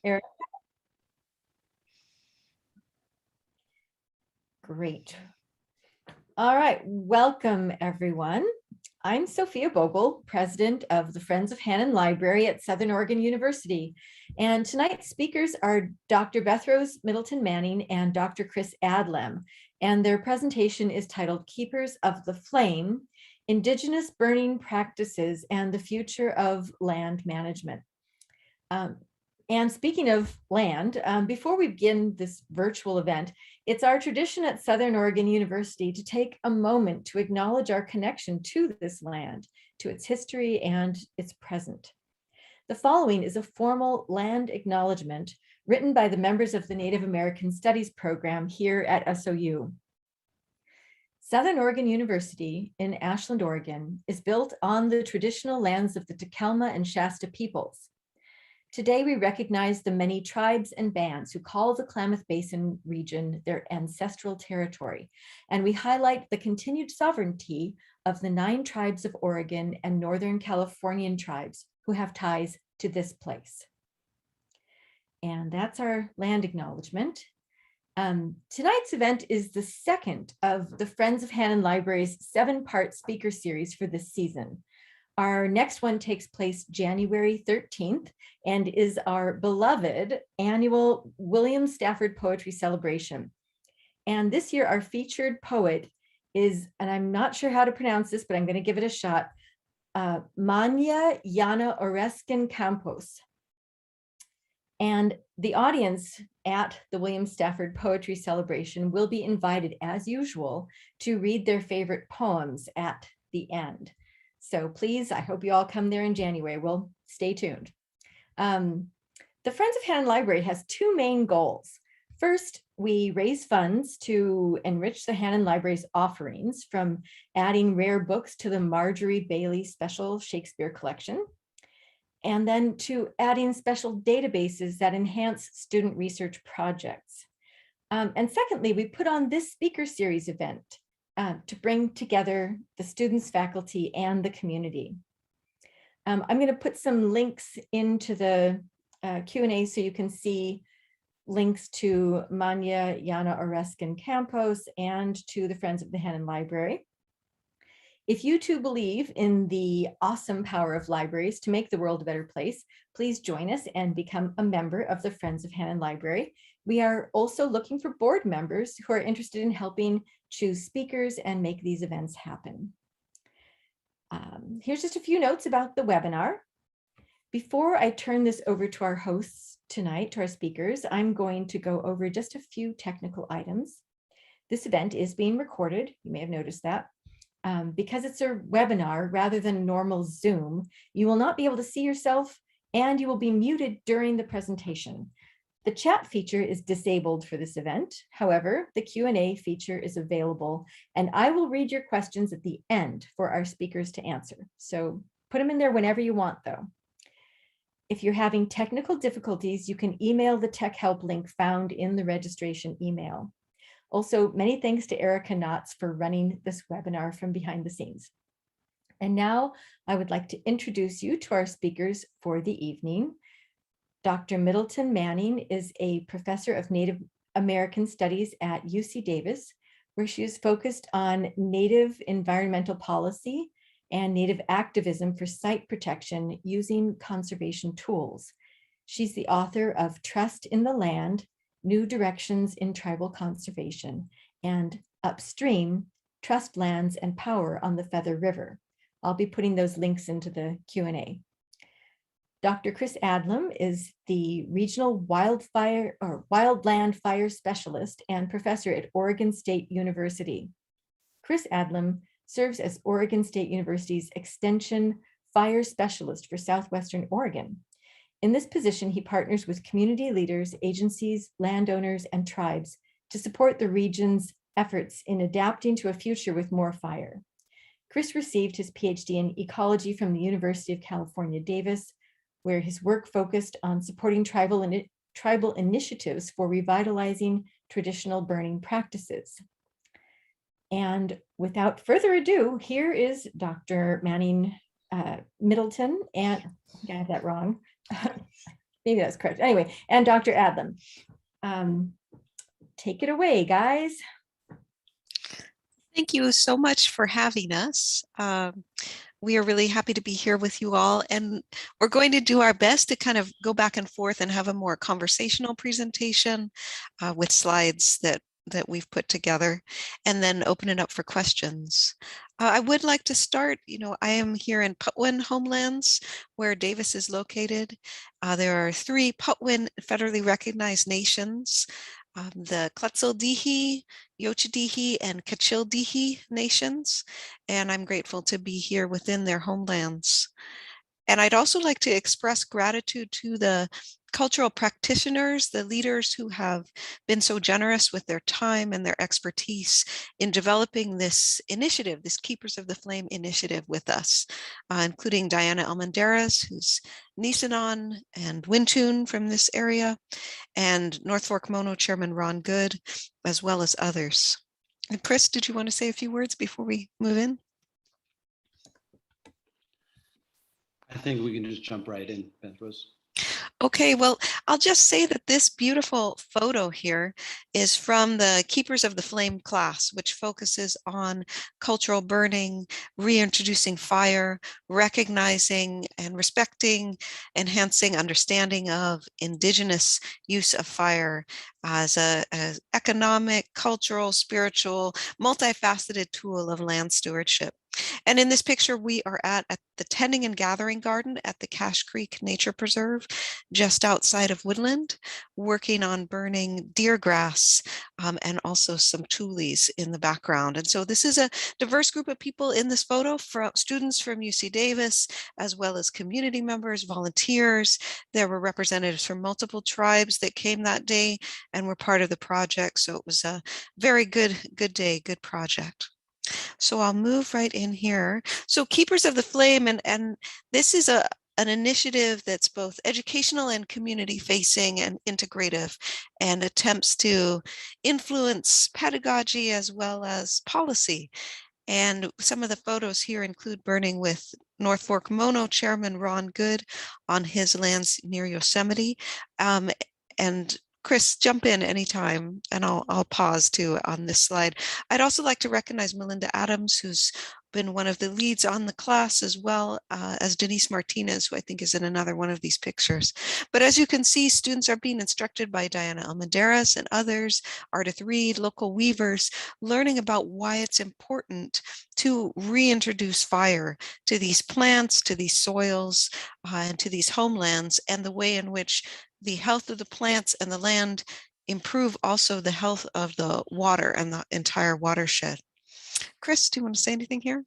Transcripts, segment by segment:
Eric, great. All right, welcome everyone. I'm Sophia Bogle, president of the Friends of Hannon Library at Southern Oregon University. And tonight's speakers are Dr. Beth Rose Middleton Manning and Dr. Chris Adlam. And their presentation is titled Keepers of the Flame, Indigenous Burning Practices and the Future of Land Management. And speaking of land, before we begin this virtual event, it's our tradition at Southern Oregon University to take a moment to acknowledge our connection to this land, to its history and its present. The following is a formal land acknowledgement written by the members of the Native American Studies program here at SOU. Southern Oregon University in Ashland, Oregon is built on the traditional lands of the Takelma and Shasta peoples. Today, we recognize the many tribes and bands who call the Klamath Basin region their ancestral territory, and we highlight the continued sovereignty of the 9 tribes of Oregon and Northern Californian tribes who have ties to this place. And that's our land acknowledgement. Tonight's event is the second of the Friends of Hannon Library's 7-part speaker series for this season. Our next one takes place January 13th and is our beloved annual William Stafford Poetry Celebration. And this year, our featured poet is, and I'm not sure how to pronounce this, but I'm going to give it a shot, Manya Yana Oreskin Campos. And the audience at the William Stafford Poetry Celebration will be invited, as usual, to read their favorite poems at the end. So please, I hope you all come there in January. Well, stay tuned. The Friends of Hannon Library has 2 main goals. First, we raise funds to enrich the Hannon Library's offerings from adding rare books to the Marjorie Bailey Special Shakespeare Collection, and then to adding special databases that enhance student research projects. And secondly, we put on this speaker series event to bring together the students, faculty, and the community. I'm going to put some links into the Q&A so you can see links to Manya Yana Oreskin Campos and to the Friends of the Hannon Library. If you too believe in the awesome power of libraries to make the world a better place, please join us and become a member of the Friends of Hannon Library. We are also looking for board members who are interested in helping choose speakers and make these events happen. Here's just a few notes about the webinar. Before I turn this over to our hosts tonight, to our speakers, I'm going to go over just a few technical items. This event is being recorded. You may have noticed that. Because it's a webinar rather than normal Zoom, you will not be able to see yourself and you will be muted during the presentation. The chat feature is disabled for this event. However, the Q&A feature is available, and I will read your questions at the end for our speakers to answer. So put them in there whenever you want, though. If you're having technical difficulties, you can email the tech help link found in the registration email. Also, many thanks to Erica Knotts for running this webinar from behind the scenes. And now I would like to introduce you to our speakers for the evening. Dr. Middleton Manning is a professor of Native American Studies at UC Davis, where she is focused on Native environmental policy and Native activism for site protection using conservation tools. She's the author of Trust in the Land, New Directions in Tribal Conservation, and Upstream, Trust Lands and Power on the Feather River. I'll be putting those links into the Q&A. Dr. Chris Adlam is the Regional Wildland Fire Specialist and Professor at Oregon State University. Chris Adlam serves as Oregon State University's Extension Fire Specialist for Southwestern Oregon. In this position, he partners with community leaders, agencies, landowners, and tribes to support the region's efforts in adapting to a future with more fire. Chris received his PhD in ecology from the University of California, Davis, where his work focused on supporting tribal initiatives for revitalizing traditional burning practices. And without further ado, here is Dr. Manning Middleton, and I have that wrong. maybe that's correct. Anyway, and Dr. Adlam. Take it away, guys. Thank you so much for having us. We are really happy to be here with you all, and we're going to do our best to kind of go back and forth and have a more conversational presentation with slides that we've put together, and then open it up for questions. I would like to start, I am here in Patwin homelands where Davis is located. There are 3 Patwin federally recognized nations. The Quetzaldihi, Yochadihi, and Kachildihi nations, and I'm grateful to be here within their homelands. And I'd also like to express gratitude to the cultural practitioners, the leaders who have been so generous with their time and their expertise in developing this initiative, this Keepers of the Flame initiative with us, including Diana Almendarez, who's Nisenan and Wintun from this area, and North Fork Mono Chairman Ron Good, as well as others. And Chris, did you want to say a few words before we move in? I think we can just jump right in, Petros. Okay, well, I'll just say that this beautiful photo here is from the Keepers of the Flame class, which focuses on cultural burning, reintroducing fire, recognizing and respecting, enhancing understanding of Indigenous use of fire as an economic, cultural, spiritual, multifaceted tool of land stewardship. And in this picture, we are at the Tending and Gathering Garden at the Cache Creek Nature Preserve, just outside of Woodland, working on burning deer grass and also some tules in the background. And so this is a diverse group of people in this photo, from students from UC Davis, as well as community members, volunteers. There were representatives from multiple tribes that came that day and were part of the project. So it was a very good day, good project. So I'll move right in here. So Keepers of the Flame, and this is an initiative that's both educational and community facing and integrative, and attempts to influence pedagogy as well as policy. And some of the photos here include burning with North Fork Mono Chairman Ron Good on his lands near Yosemite. And Chris, jump in anytime, and I'll pause too on this slide. I'd also like to recognize Melinda Adams, who's been one of the leads on the class, as well as Denise Martinez, who I think is in another one of these pictures. But as you can see, students are being instructed by Diana Almendarez and others, Ardith Reed, local weavers, learning about why it's important to reintroduce fire to these plants, to these soils, and to these homelands, and the way in which the health of the plants and the land improve also the health of the water and the entire watershed. Chris, do you want to say anything here?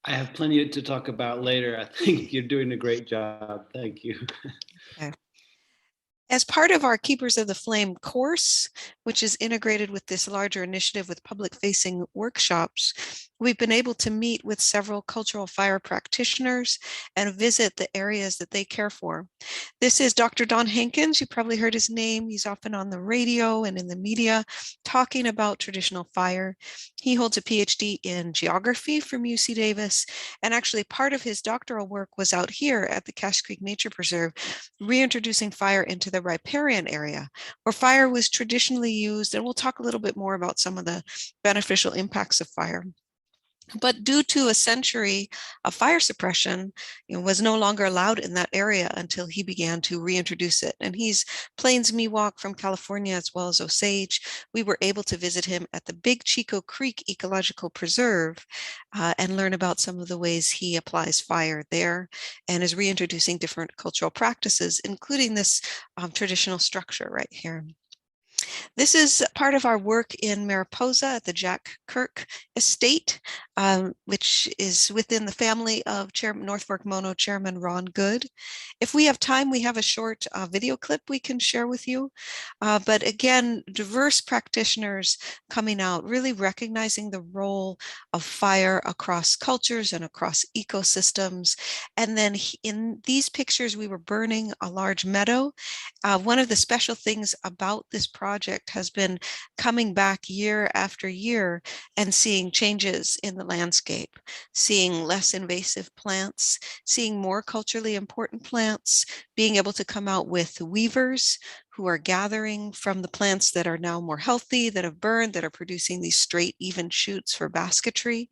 I have plenty to talk about later. I think you're doing a great job. Thank you. Okay. As part of our Keepers of the Flame course, which is integrated with this larger initiative with public-facing workshops, we've been able to meet with several cultural fire practitioners and visit the areas that they care for. This is Dr. Don Hankins. You probably heard his name. He's often on the radio and in the media talking about traditional fire. He holds a PhD in geography from UC Davis, and actually part of his doctoral work was out here at the Cache Creek Nature Preserve, reintroducing fire into the riparian area, where fire was traditionally used, and we'll talk a little bit more about some of the beneficial impacts of fire. But due to a century of fire suppression, was no longer allowed in that area until he began to reintroduce it. And he's Plains Miwok from California, as well as Osage. We were able to visit him at the Big Chico Creek Ecological Preserve and learn about some of the ways he applies fire there and is reintroducing different cultural practices, including this traditional structure right here. This is part of our work in Mariposa at the Jack Kirk Estate, which is within the family of North Fork Mono Chairman Ron Good. If we have time, we have a short video clip we can share with you. But again, diverse practitioners coming out, really recognizing the role of fire across cultures and across ecosystems. And then in these pictures, we were burning a large meadow. One of the special things about this project project has been coming back year after year and seeing changes in the landscape, seeing less invasive plants, seeing more culturally important plants, being able to come out with weavers who are gathering from the plants that are now more healthy, that have burned, that are producing these straight, even shoots for basketry.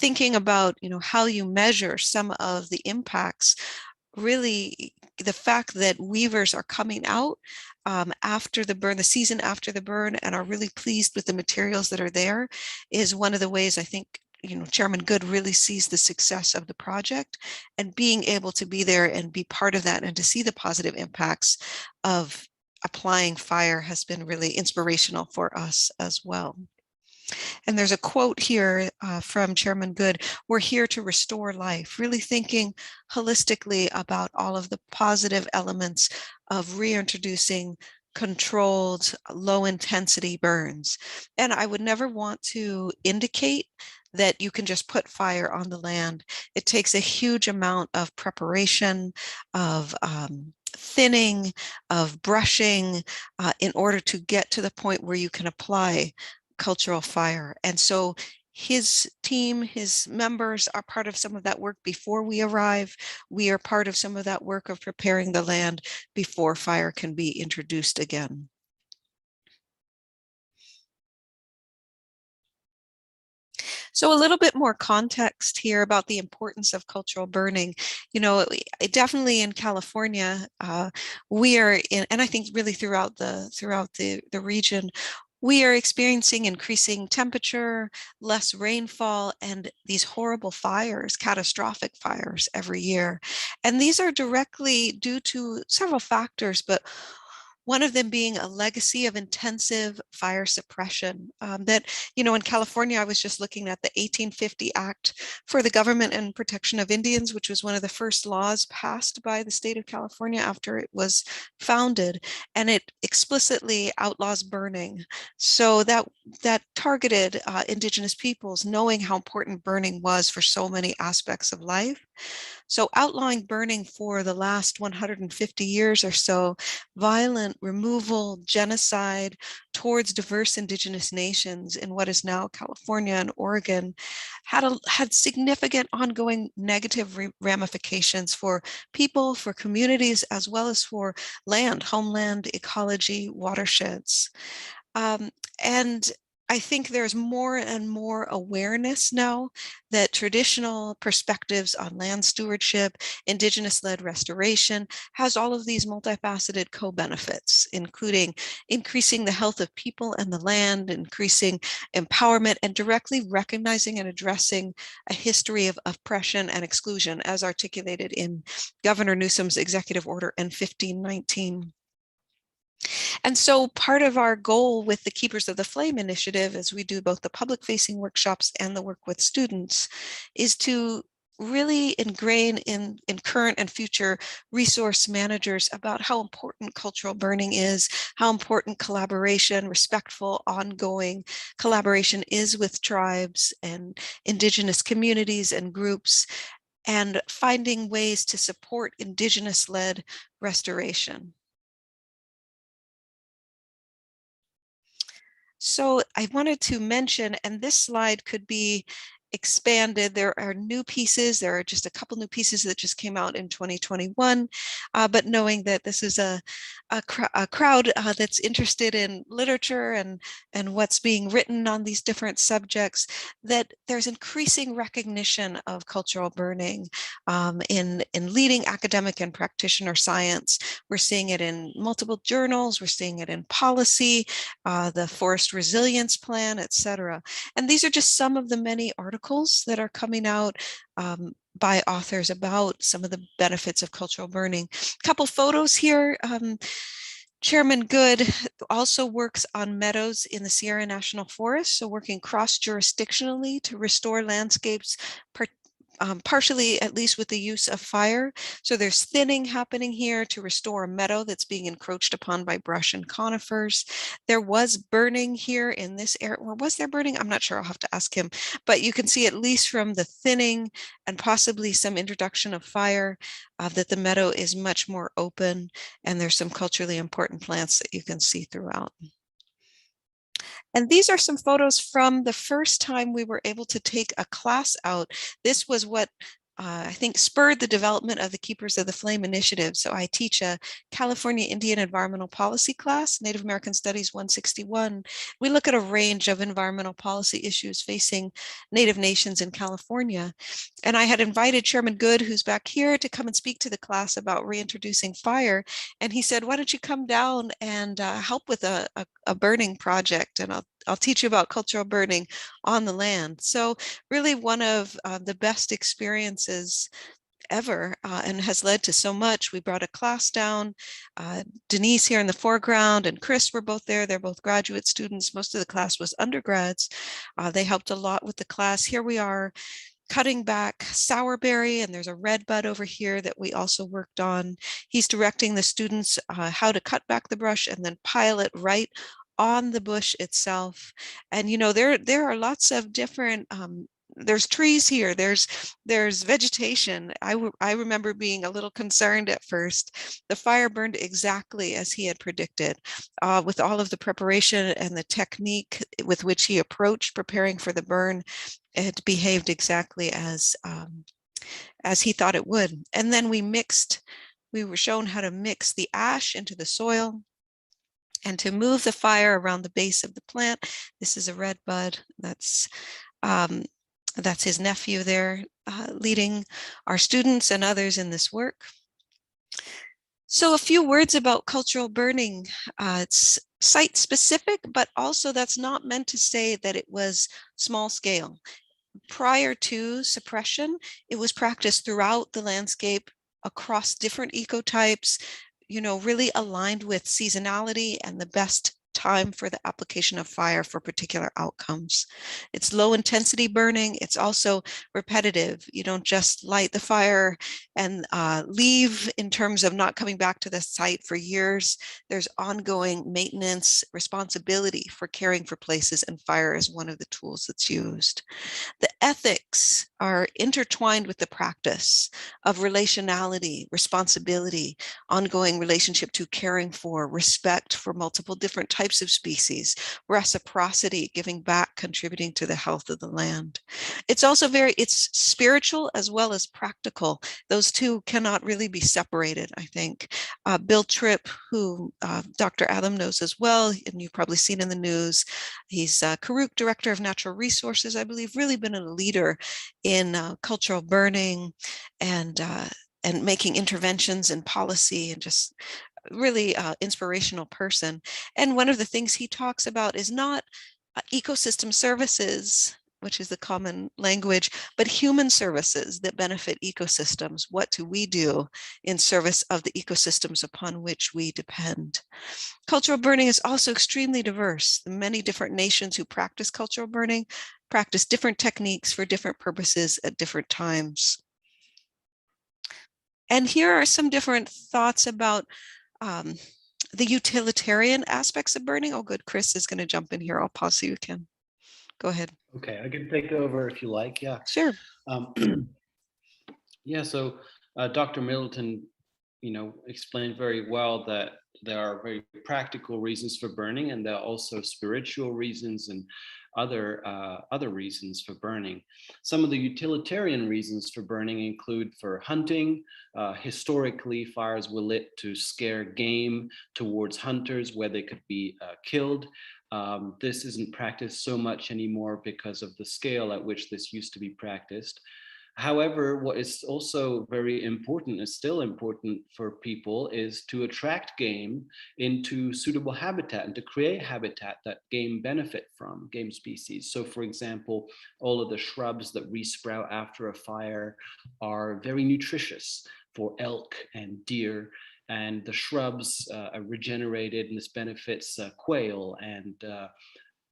Thinking about, how you measure some of the impacts, really the fact that weavers are coming out after the burn, the season after the burn, and are really pleased with the materials that are there is one of the ways I think Chairman Good really sees the success of the project, and being able to be there and be part of that and to see the positive impacts of applying fire has been really inspirational for us as well. And there's a quote here from Chairman Good: "We're here to restore life," really thinking holistically about all of the positive elements of reintroducing controlled, low intensity burns. And I would never want to indicate that you can just put fire on the land. It takes a huge amount of preparation, of thinning, of brushing, in order to get to the point where you can apply cultural fire. And so his team, his members are part of some of that work before we arrive. We are part of some of that work of preparing the land before fire can be introduced again. So a little bit more context here about the importance of cultural burning. Definitely in California, we are in, and I think really throughout the region, we are experiencing increasing temperature, less rainfall, and these horrible fires, catastrophic fires every year. And these are directly due to several factors, but one of them being a legacy of intensive fire suppression. In California, I was just looking at the 1850 Act for the Government and Protection of Indians, which was one of the first laws passed by the state of California after it was founded, and it explicitly outlaws burning. So that targeted Indigenous peoples, knowing how important burning was for so many aspects of life. So outlawing burning for the last 150 years or so, violent removal, genocide towards diverse Indigenous nations in what is now California and Oregon, had significant ongoing negative ramifications for people, for communities, as well as for land, homeland, ecology, watersheds. And I think there's more and more awareness now that traditional perspectives on land stewardship, Indigenous-led restoration, has all of these multifaceted co-benefits, including increasing the health of people and the land, increasing empowerment, and directly recognizing and addressing a history of oppression and exclusion, as articulated in Governor Newsom's Executive Order N-1519. And so part of our goal with the Keepers of the Flame initiative, as we do both the public facing workshops and the work with students, is to really ingrain in current and future resource managers about how important cultural burning is, how important collaboration, respectful, ongoing collaboration is with tribes and Indigenous communities and groups, and finding ways to support Indigenous-led restoration. So I wanted to mention, and this slide could be expanded. There are new pieces. There are just a couple new pieces that just came out in 2021. But knowing that this is a crowd that's interested in literature and what's being written on these different subjects, that there's increasing recognition of cultural burning in leading academic and practitioner science. We're seeing it in multiple journals. We're seeing it in policy, the Forest Resilience Plan, et cetera. And these are just some of the many articles that are coming out by authors about some of the benefits of cultural burning. A couple photos here. Chairman Good also works on meadows in the Sierra National Forest, so working cross-jurisdictionally to restore landscapes, partially at least with the use of fire. So there's thinning happening here to restore a meadow that's being encroached upon by brush and conifers. There was burning here in this area, or was there burning? I'm not sure, I'll have to ask him, but you can see at least from the thinning and possibly some introduction of fire that the meadow is much more open, and there's some culturally important plants that you can see throughout. And these are some photos from the first time we were able to take a class out. This was what I think spurred the development of the Keepers of the Flame initiative. So I teach a California Indian environmental policy class, Native American Studies 161. We look at a range of environmental policy issues facing Native nations in California. And I had invited Chairman Good, who's back here, to come and speak to the class about reintroducing fire. And he said, why don't you come down and help with a burning project? And I'll teach you about cultural burning on the land. So really one of the best experiences ever, and has led to so much. We brought a class down. Denise here in the foreground and Chris were both there. They're both graduate students. Most of the class was undergrads. They helped a lot with the class. Here we are cutting back sourberry, and there's a red bud over here that we also worked on. He's directing the students how to cut back the brush and then pile it right on the bush itself. And you know, there are lots of different there's trees here, there's vegetation. I remember being a little concerned at first. The fire burned exactly as he had predicted, with all of the preparation and the technique with which he approached preparing for the burn. It behaved exactly as he thought it would. And then we were shown how to mix the ash into the soil and to move the fire around the base of the plant. This is a red bud. That's his nephew there, leading our students and others in this work. So a few words about cultural burning. It's site specific, but also that's not meant to say that it was small scale. Prior to suppression, it was practiced throughout the landscape across different ecotypes, you know, really aligned with seasonality and the best time for the application of fire for particular outcomes. It's low intensity burning. It's also repetitive. You don't just light the fire and leave in terms of not coming back to the site for years. There's ongoing maintenance responsibility for caring for places, and fire is one of the tools that's used. The ethics are intertwined with the practice of relationality, responsibility, ongoing relationship to caring for, respect for multiple different types of species, reciprocity, giving back, contributing to the health of the land. It's also it's spiritual as well as practical. Those two cannot really be separated, I think. Bill Tripp, who Dr. Adam knows as well, and you've probably seen in the news, he's Karuk Director of Natural Resources, I believe, really been a leader in cultural burning and making interventions in policy, and just really inspirational person. And one of the things he talks about is not ecosystem services, which is the common language, but human services that benefit ecosystems. What do we do in service of the ecosystems upon which we depend? Cultural burning is also extremely diverse. The many different nations who practice cultural burning practice different techniques for different purposes at different times. And here are some different thoughts about the utilitarian aspects of burning. Oh, good. Chris is going to jump in here. I'll pause so you can. Go ahead. Okay, I can take over if you like. Yeah. Sure. Yeah. So Dr. Middleton, explained very well that there are very practical reasons for burning, and there are also spiritual reasons and other reasons for burning. Some of the utilitarian reasons for burning include for hunting. Historically, fires were lit to scare game towards hunters where they could be killed. This isn't practiced so much anymore because of the scale at which this used to be practiced. However, what is also very important, is still important for people, is to attract game into suitable habitat and to create habitat that game benefit from, game species. So for example, all of the shrubs that resprout after a fire are very nutritious for elk and deer, and the shrubs are regenerated, and this benefits quail and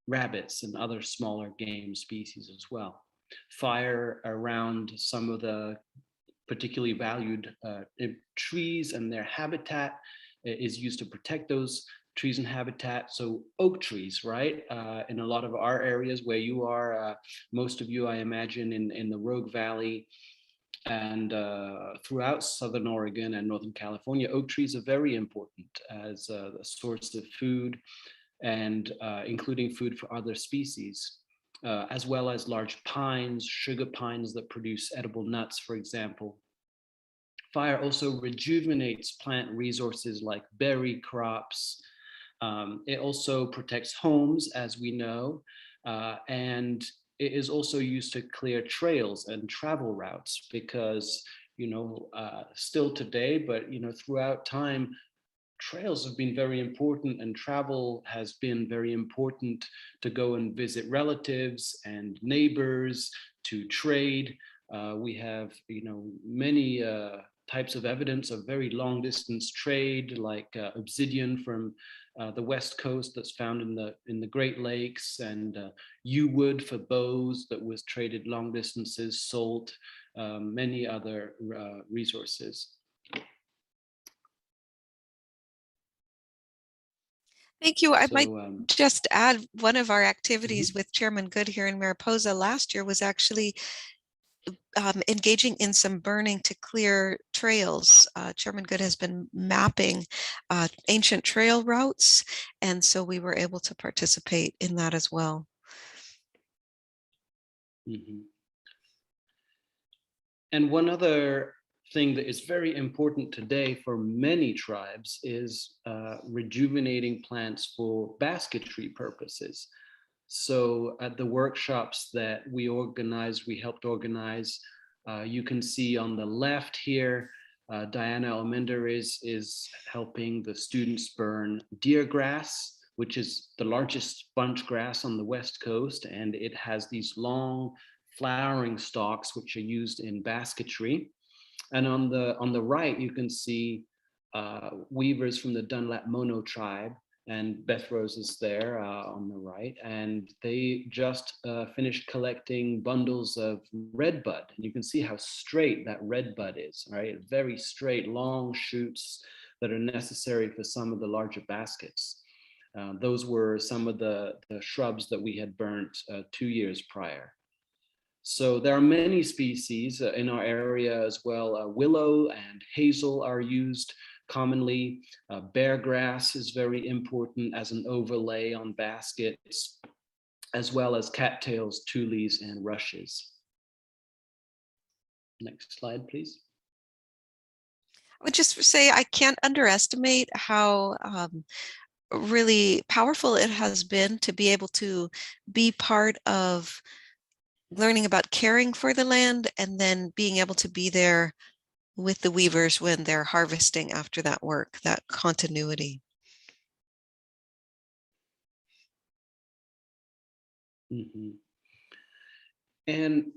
rabbits and other smaller game species as well. Fire around some of the particularly valued trees and their habitat is used to protect those trees and habitat. So oak trees, right? In a lot of our areas where you are, most of you, I imagine, in the Rogue Valley and throughout Southern Oregon and Northern California, oak trees are very important as a source of food and including food for other species, as well as large pines, sugar pines that produce edible nuts, for example. Fire also rejuvenates plant resources like berry crops. It also protects homes, as we know, and it is also used to clear trails and travel routes because, still today, but, throughout time, trails have been very important and travel has been very important to go and visit relatives and neighbors, to trade. We have, many types of evidence of very long distance trade, like obsidian from the west coast that's found in the Great Lakes, and yew wood for bows that was traded long distances, salt, many other resources. Thank you. I might So, just add, one of our activities with Chairman Good here in Mariposa last year was actually engaging in some burning to clear trails. Chairman Good has been mapping ancient trail routes, and so we were able to participate in that as well. And one other thing that is very important today for many tribes is rejuvenating plants for basketry purposes. So at the workshops that we helped organize, you can see on the left here, Diana Almender is helping the students burn deer grass, which is the largest bunch grass on the West Coast, and it has these long flowering stalks which are used in basketry. And on the right, you can see weavers from the Dunlap Mono tribe, and Beth Rose is there on the right, and they just finished collecting bundles of redbud. And you can see how straight that redbud is, right? Very straight, long shoots that are necessary for some of the larger baskets. Those were some of the shrubs that we had burnt 2 years prior. So there are many species in our area as well. Willow and hazel are used commonly. Bear grass is very important as an overlay on baskets, as well as cattails, tules, and rushes. Next slide, please. I would just say I can't underestimate how really powerful it has been to be able to be part of learning about caring for the land and then being able to be there with the weavers when they're harvesting after that work, that continuity. And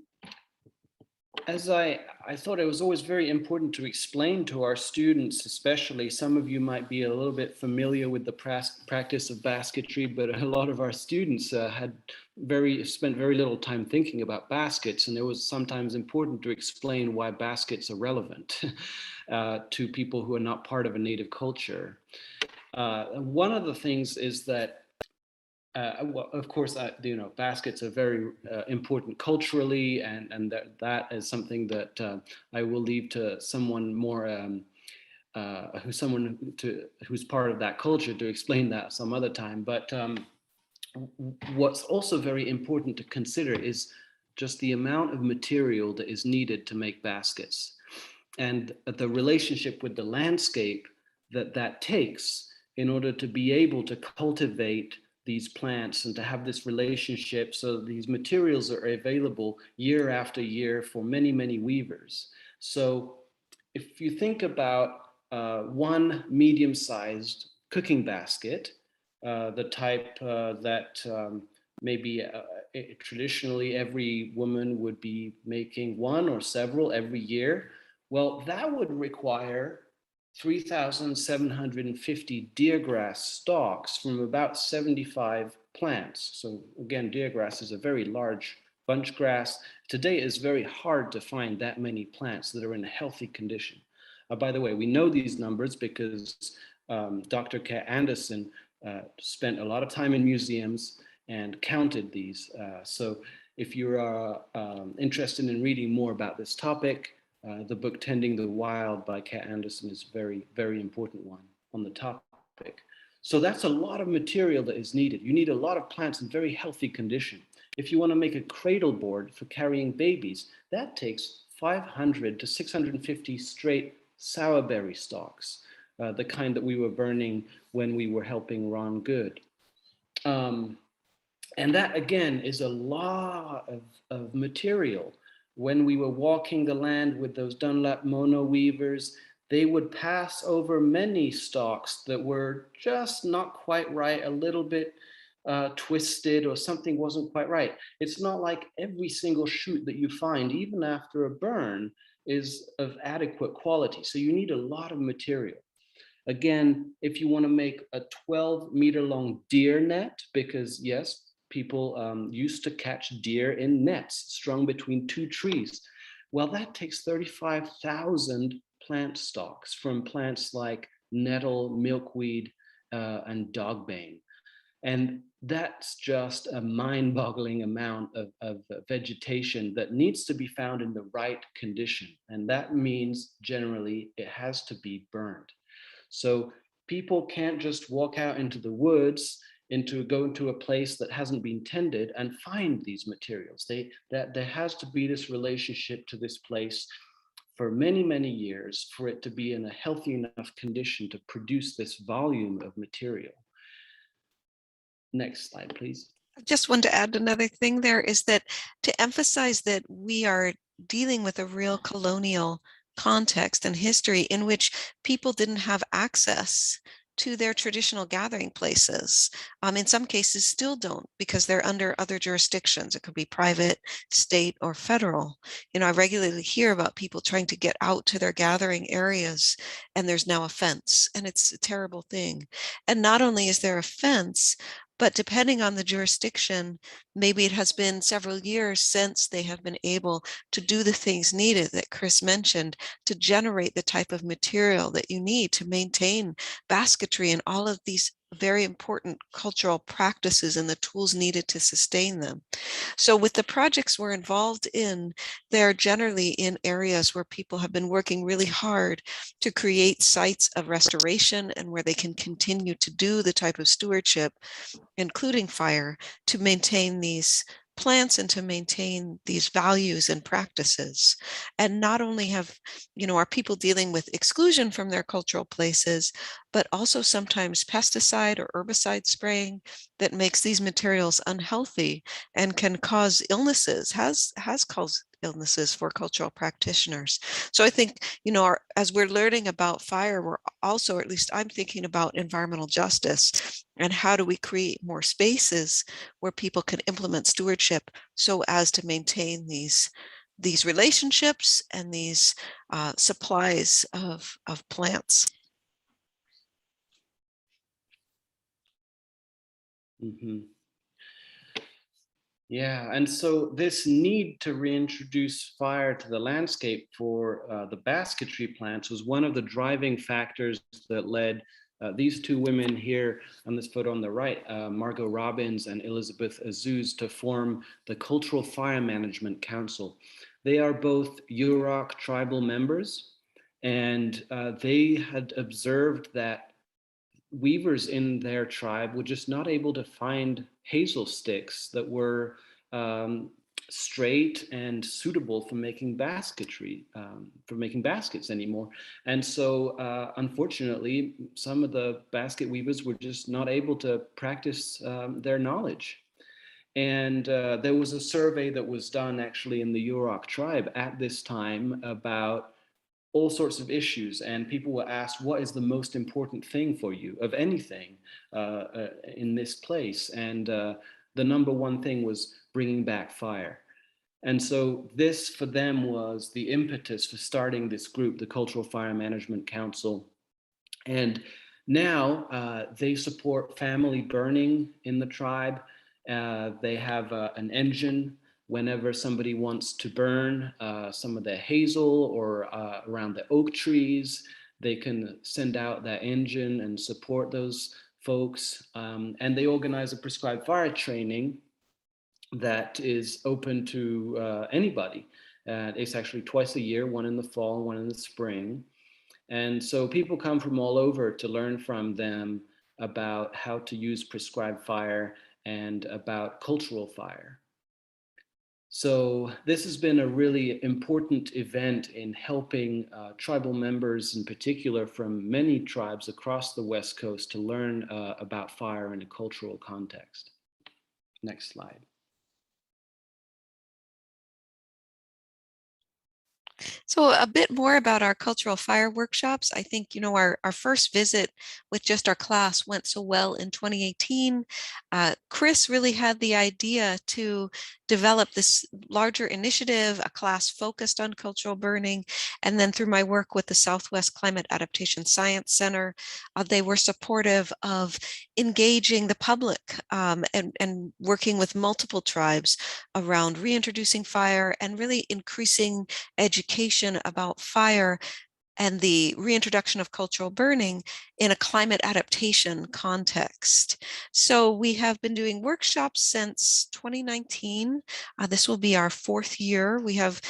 as I thought it was always very important to explain to our students, especially some of you might be a little bit familiar with the practice of basketry, but a lot of our students had spent very little time thinking about baskets, and it was sometimes important to explain why baskets are relevant to people who are not part of a native culture. One of the things is that well, of course, baskets are very important culturally, and that is something that I will leave to someone more, who's part of that culture to explain that some other time. But what's also very important to consider is just the amount of material that is needed to make baskets, and the relationship with the landscape that takes in order to be able to cultivate these plants and to have this relationship so these materials are available year after year for many, many weavers. So if you think about one medium-sized cooking basket, the type that maybe traditionally every woman would be making one or several every year, well, that would require 3,750 deergrass stalks from about 75 plants. So again, deergrass is a very large bunch grass. Today it's very hard to find that many plants that are in a healthy condition. By the way, we know these numbers because Dr. Kat Anderson spent a lot of time in museums and counted these. So if you are interested in reading more about this topic, the book Tending the Wild by Kat Anderson is a very, very important one on the topic. So that's a lot of material that is needed. You need a lot of plants in very healthy condition. If you want to make a cradle board for carrying babies, that takes 500 to 650 straight sourberry stalks, the kind that we were burning when we were helping Ron Good. Um, and that again is a lot of material. When we were walking the land with those Dunlap mono weavers, they would pass over many stalks that were just not quite right, a little bit twisted, or something wasn't quite right. It's not like every single shoot that you find, even after a burn, is of adequate quality. So you need a lot of material. Again, if you want to make a 12-meter long deer net, because yes, people used to catch deer in nets strung between two trees. Well, that takes 35,000 plant stalks from plants like nettle, milkweed, and dogbane. And that's just a mind-boggling amount of vegetation that needs to be found in the right condition. And that means generally it has to be burned. So people can't just walk out into the woods, go into a place that hasn't been tended and find these materials. That there has to be this relationship to this place for many, many years for it to be in a healthy enough condition to produce this volume of material. Next slide, please. I just want to add another thing there is that to emphasize that we are dealing with a real colonial context and history in which people didn't have access to their traditional gathering places. In some cases still don't, because they're under other jurisdictions. It could be private, state, or federal. I regularly hear about people trying to get out to their gathering areas, and there's now a fence, and it's a terrible thing. And not only is there a fence, but depending on the jurisdiction, maybe it has been several years since they have been able to do the things needed that Chris mentioned to generate the type of material that you need to maintain basketry and all of these very important cultural practices and the tools needed to sustain them. So with the projects we're involved in, they're generally in areas where people have been working really hard to create sites of restoration and where they can continue to do the type of stewardship, including fire, to maintain these plants and to maintain these values and practices. And not only are people dealing with exclusion from their cultural places, but also sometimes pesticide or herbicide spraying that makes these materials unhealthy and can cause illnesses, has caused illnesses for cultural practitioners. So I think, as we're learning about fire, we're also, or at least I'm thinking about environmental justice and how do we create more spaces where people can implement stewardship so as to maintain these relationships and these supplies of plants. Mm-hmm. Yeah, and so this need to reintroduce fire to the landscape for the basketry plants was one of the driving factors that led these two women here on this photo on the right, Margot Robbins and Elizabeth Azuz, to form the Cultural Fire Management Council. They are both Yurok tribal members, and they had observed that weavers in their tribe were just not able to find hazel sticks that were straight and suitable for making basketry, for making baskets anymore. And so unfortunately, some of the basket weavers were just not able to practice their knowledge. And there was a survey that was done actually in the Yurok tribe at this time about all sorts of issues, and people were asked, what is the most important thing for you of anything in this place? And the number one thing was bringing back fire. And so this for them was the impetus for starting this group, the Cultural Fire Management Council. And now they support family burning in the tribe. They have an engine whenever somebody wants to burn some of the hazel or around the oak trees. They can send out that engine and support those folks. And they organize a prescribed fire training that is open to anybody. It's actually twice a year, one in the fall and one in the spring. And so people come from all over to learn from them about how to use prescribed fire and about cultural fire. So this has been a really important event in helping tribal members in particular from many tribes across the West Coast to learn about fire in a cultural context. Next slide. So a bit more about our cultural fire workshops. I think, our first visit with just our class went so well in 2018. Chris really had the idea to develop this larger initiative, a class focused on cultural burning. And then through my work with the Southwest Climate Adaptation Science Center, they were supportive of engaging the public and working with multiple tribes around reintroducing fire and really increasing education about fire and the reintroduction of cultural burning in a climate adaptation context. So we have been doing workshops since 2019. This will be our fourth year. We have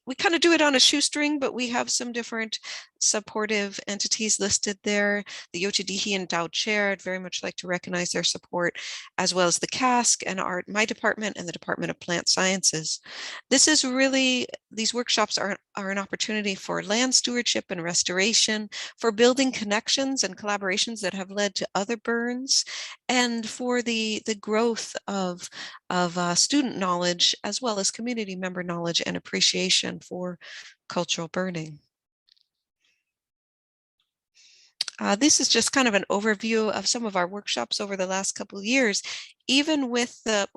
we kind of do it on a shoestring, but we have some different supportive entities listed there. The Yochidihi Endowed Chair, I'd very much like to recognize their support, as well as the CASC and my department and the Department of Plant Sciences. This is really, these workshops are an opportunity for land stewardship and restoration, for building connections and collaborations that have led to other burns, and for the growth of student knowledge, as well as community member knowledge and appreciation for cultural burning. This is just kind of an overview of some of our workshops over the last couple of years. Even with the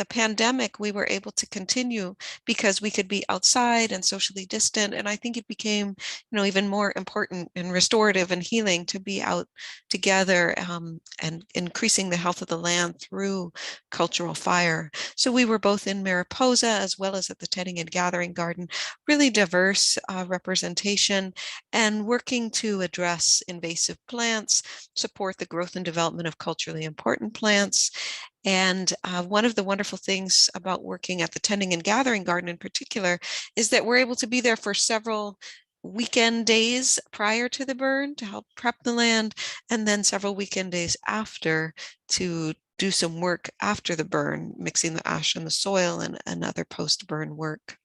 pandemic, we were able to continue because we could be outside and socially distant. And I think it became, even more important and restorative and healing to be out together and increasing the health of the land through cultural fire. So we were both in Mariposa as well as at the Tending and Gathering Garden, really diverse representation and working to address invasive plants, support the growth and development of culturally important plants. And one of the wonderful things about working at the Tending and Gathering Garden in particular is that we're able to be there for several weekend days prior to the burn to help prep the land, and then several weekend days after to do some work after the burn, mixing the ash and the soil and other post-burn work.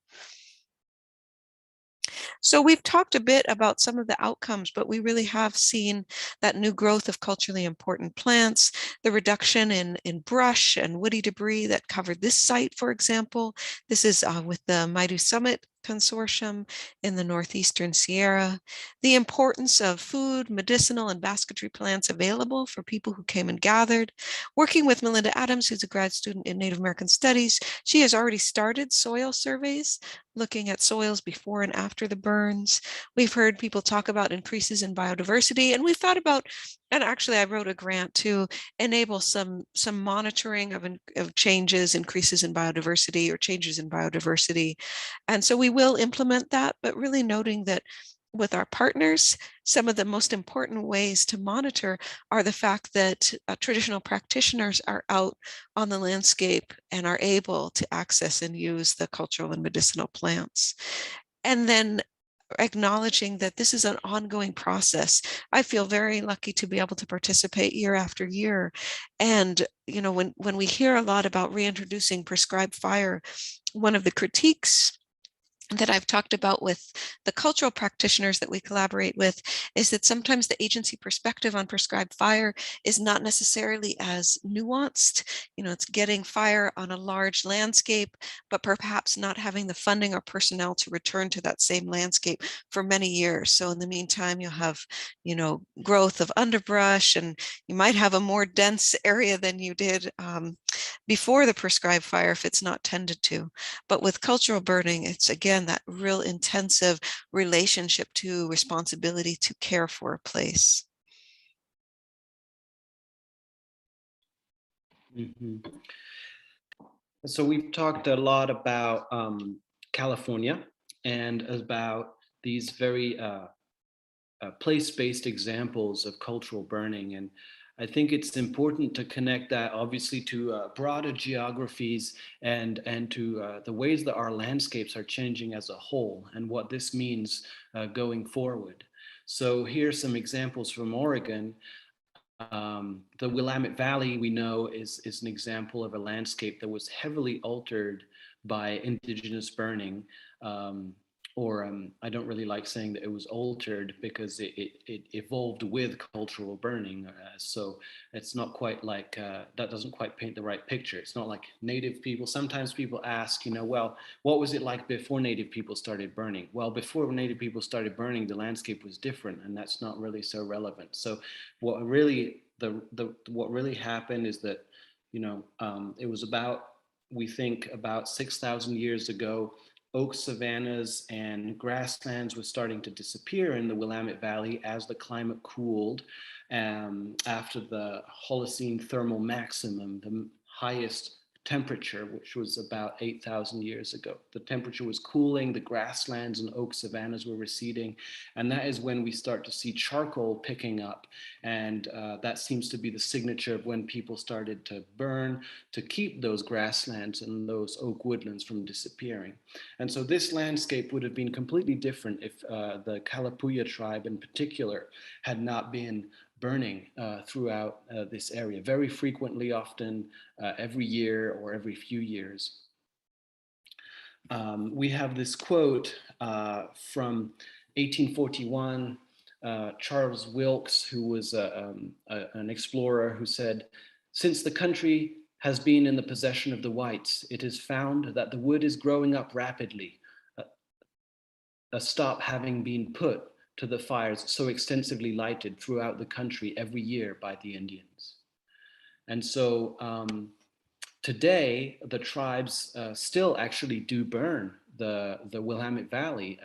So we've talked a bit about some of the outcomes, but we really have seen that new growth of culturally important plants, the reduction in brush and woody debris that covered this site, for example. This is with the Maidu Summit Consortium in the Northeastern Sierra, the importance of food, medicinal, and basketry plants available for people who came and gathered. Working with Melinda Adams, who's a grad student in Native American Studies, she has already started soil surveys, looking at soils before and after the burns. We've heard people talk about increases in biodiversity, and we've thought about, and actually I wrote a grant to enable some monitoring of changes, increases in biodiversity or changes in biodiversity. And so we will implement that, but really noting that with our partners, some of the most important ways to monitor are the fact that traditional practitioners are out on the landscape and are able to access and use the cultural and medicinal plants. And then acknowledging that this is an ongoing process. I feel very lucky to be able to participate year after year. And, when we hear a lot about reintroducing prescribed fire, one of the critiques that I've talked about with the cultural practitioners that we collaborate with is that sometimes the agency perspective on prescribed fire is not necessarily as nuanced. It's getting fire on a large landscape, but perhaps not having the funding or personnel to return to that same landscape for many years. So in the meantime, you'll have, growth of underbrush, and you might have a more dense area than you did before the prescribed fire if it's not tended to. But with cultural burning, it's again that real intensive relationship to responsibility to care for a place. Mm-hmm. So we've talked a lot about California and about these very place-based examples of cultural burning. And I think it's important to connect that obviously to broader geographies and to the ways that our landscapes are changing as a whole and what this means going forward. So here's some examples from Oregon. The Willamette Valley, we know, is an example of a landscape that was heavily altered by indigenous burning. I don't really like saying that it was altered because it evolved with cultural burning. So it's not quite like, that doesn't quite paint the right picture. It's not like native people. Sometimes people ask, well, what was it like before native people started burning? Well, before native people started burning, the landscape was different, and that's not really so relevant. So what really what really happened is that it was about, we think, about 6,000 years ago. Oak savannas and grasslands were starting to disappear in the Willamette Valley as the climate cooled, after the Holocene thermal maximum, the highest temperature, which was about 8,000 years ago. The temperature was cooling, the grasslands and oak savannas were receding, and that is when we start to see charcoal picking up. And that seems to be the signature of when people started to burn to keep those grasslands and those oak woodlands from disappearing. And so this landscape would have been completely different if the Kalapuya tribe in particular had not been burning throughout this area very frequently, often every year or every few years. We have this quote from 1841, Charles Wilkes, who was an explorer, who said, "Since the country has been in the possession of the whites, it is found that the wood is growing up rapidly, a stop having been put to the fires so extensively lighted throughout the country every year by the Indians." And so today, the tribes still actually do burn the Willamette Valley,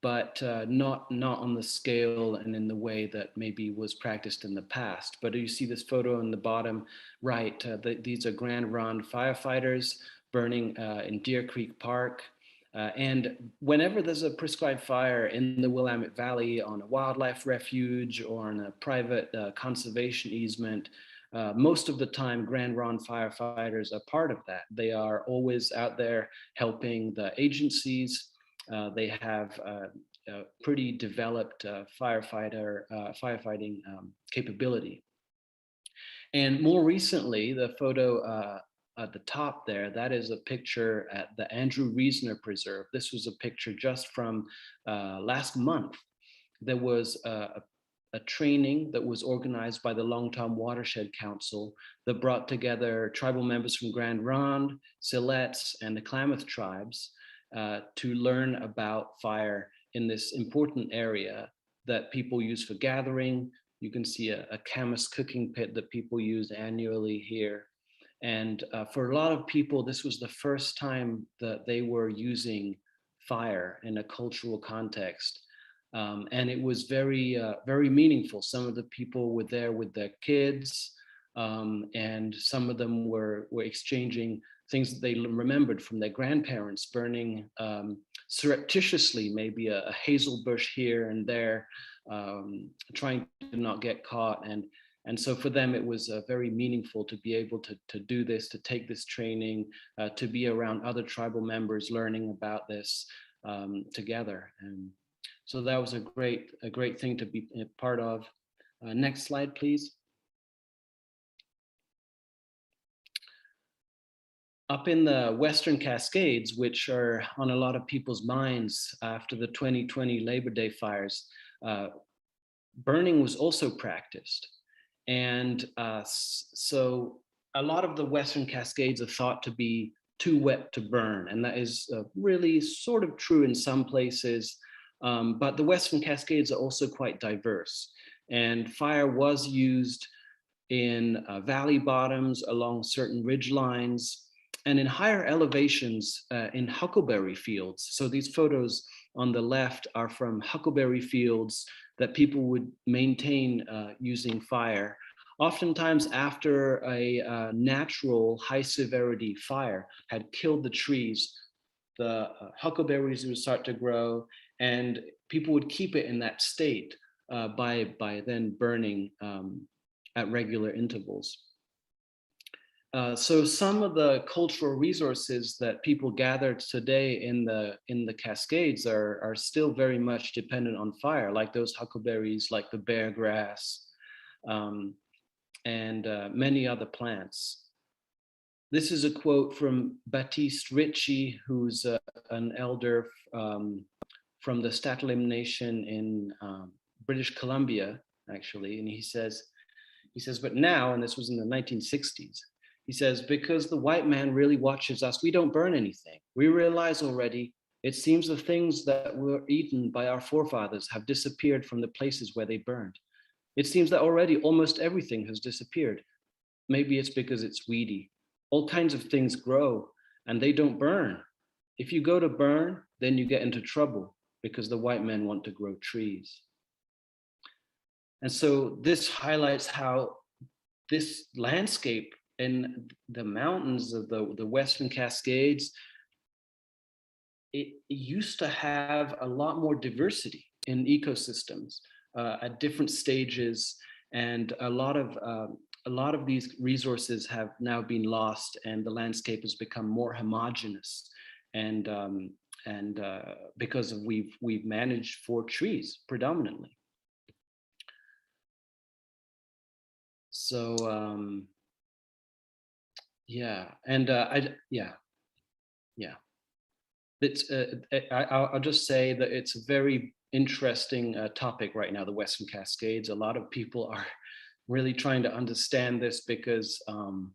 but not on the scale and in the way that maybe was practiced in the past. But you see this photo in the bottom right. These are Grand Ronde firefighters burning in Deer Creek Park. And whenever there's a prescribed fire in the Willamette Valley on a wildlife refuge or on a private conservation easement, most of the time, Grand Ronde firefighters are part of that. They are always out there helping the agencies. They have a pretty developed firefighting capability. And more recently, the photo at the top there, that is a picture at the Andrew Reasoner Preserve. This was a picture just from last month. There was a training that was organized by the Longtom Watershed Council that brought together tribal members from Grand Ronde, Siletz, and the Klamath tribes to learn about fire in this important area that people use for gathering. You can see a Camas cooking pit that people use annually here. And for a lot of people, this was the first time that they were using fire in a cultural context. And it was very, very meaningful. Some of the people were there with their kids, and some of them were exchanging things that they remembered from their grandparents, burning surreptitiously, maybe a hazel bush here and there, trying to not get caught. And so for them, it was very meaningful to be able to do this, to take this training, to be around other tribal members learning about this together. And so that was a great thing to be a part of. Next slide, please. Up in the Western Cascades, which are on a lot of people's minds after the 2020 Labor Day fires, burning was also practiced. And so a lot of the Western Cascades are thought to be too wet to burn. And that is really sort of true in some places. But the Western Cascades are also quite diverse. And fire was used in valley bottoms along certain ridge lines and in higher elevations in huckleberry fields. So these photos on the left are from huckleberry fields that people would maintain using fire, oftentimes after a natural high severity fire had killed the trees. The huckleberries would start to grow, and people would keep it in that state by then burning at regular intervals. So some of the cultural resources that people gathered today in the Cascades are still very much dependent on fire, like those huckleberries, like the bear grass. and many other plants. This is a quote from Baptiste Ritchie, who's an elder from the Statalim Nation in British Columbia, actually, and he says, but now, and this was in the 1960s, he says, because the white man really watches us, we don't burn anything. We realize already, it seems the things that were eaten by our forefathers have disappeared from the places where they burned. It seems that already almost everything has disappeared. Maybe it's because it's weedy. All kinds of things grow and they don't burn. If you go to burn, then you get into trouble because the white men want to grow trees. And so this highlights how this landscape in the mountains of the Western Cascades, it used to have a lot more diversity in ecosystems at different stages, and a lot of these resources have now been lost, and the landscape has become more homogeneous, and because we've managed for trees predominantly. So yeah, and it's I'll just say that it's a very interesting topic right now, the Western Cascades. A lot of people are really trying to understand this because of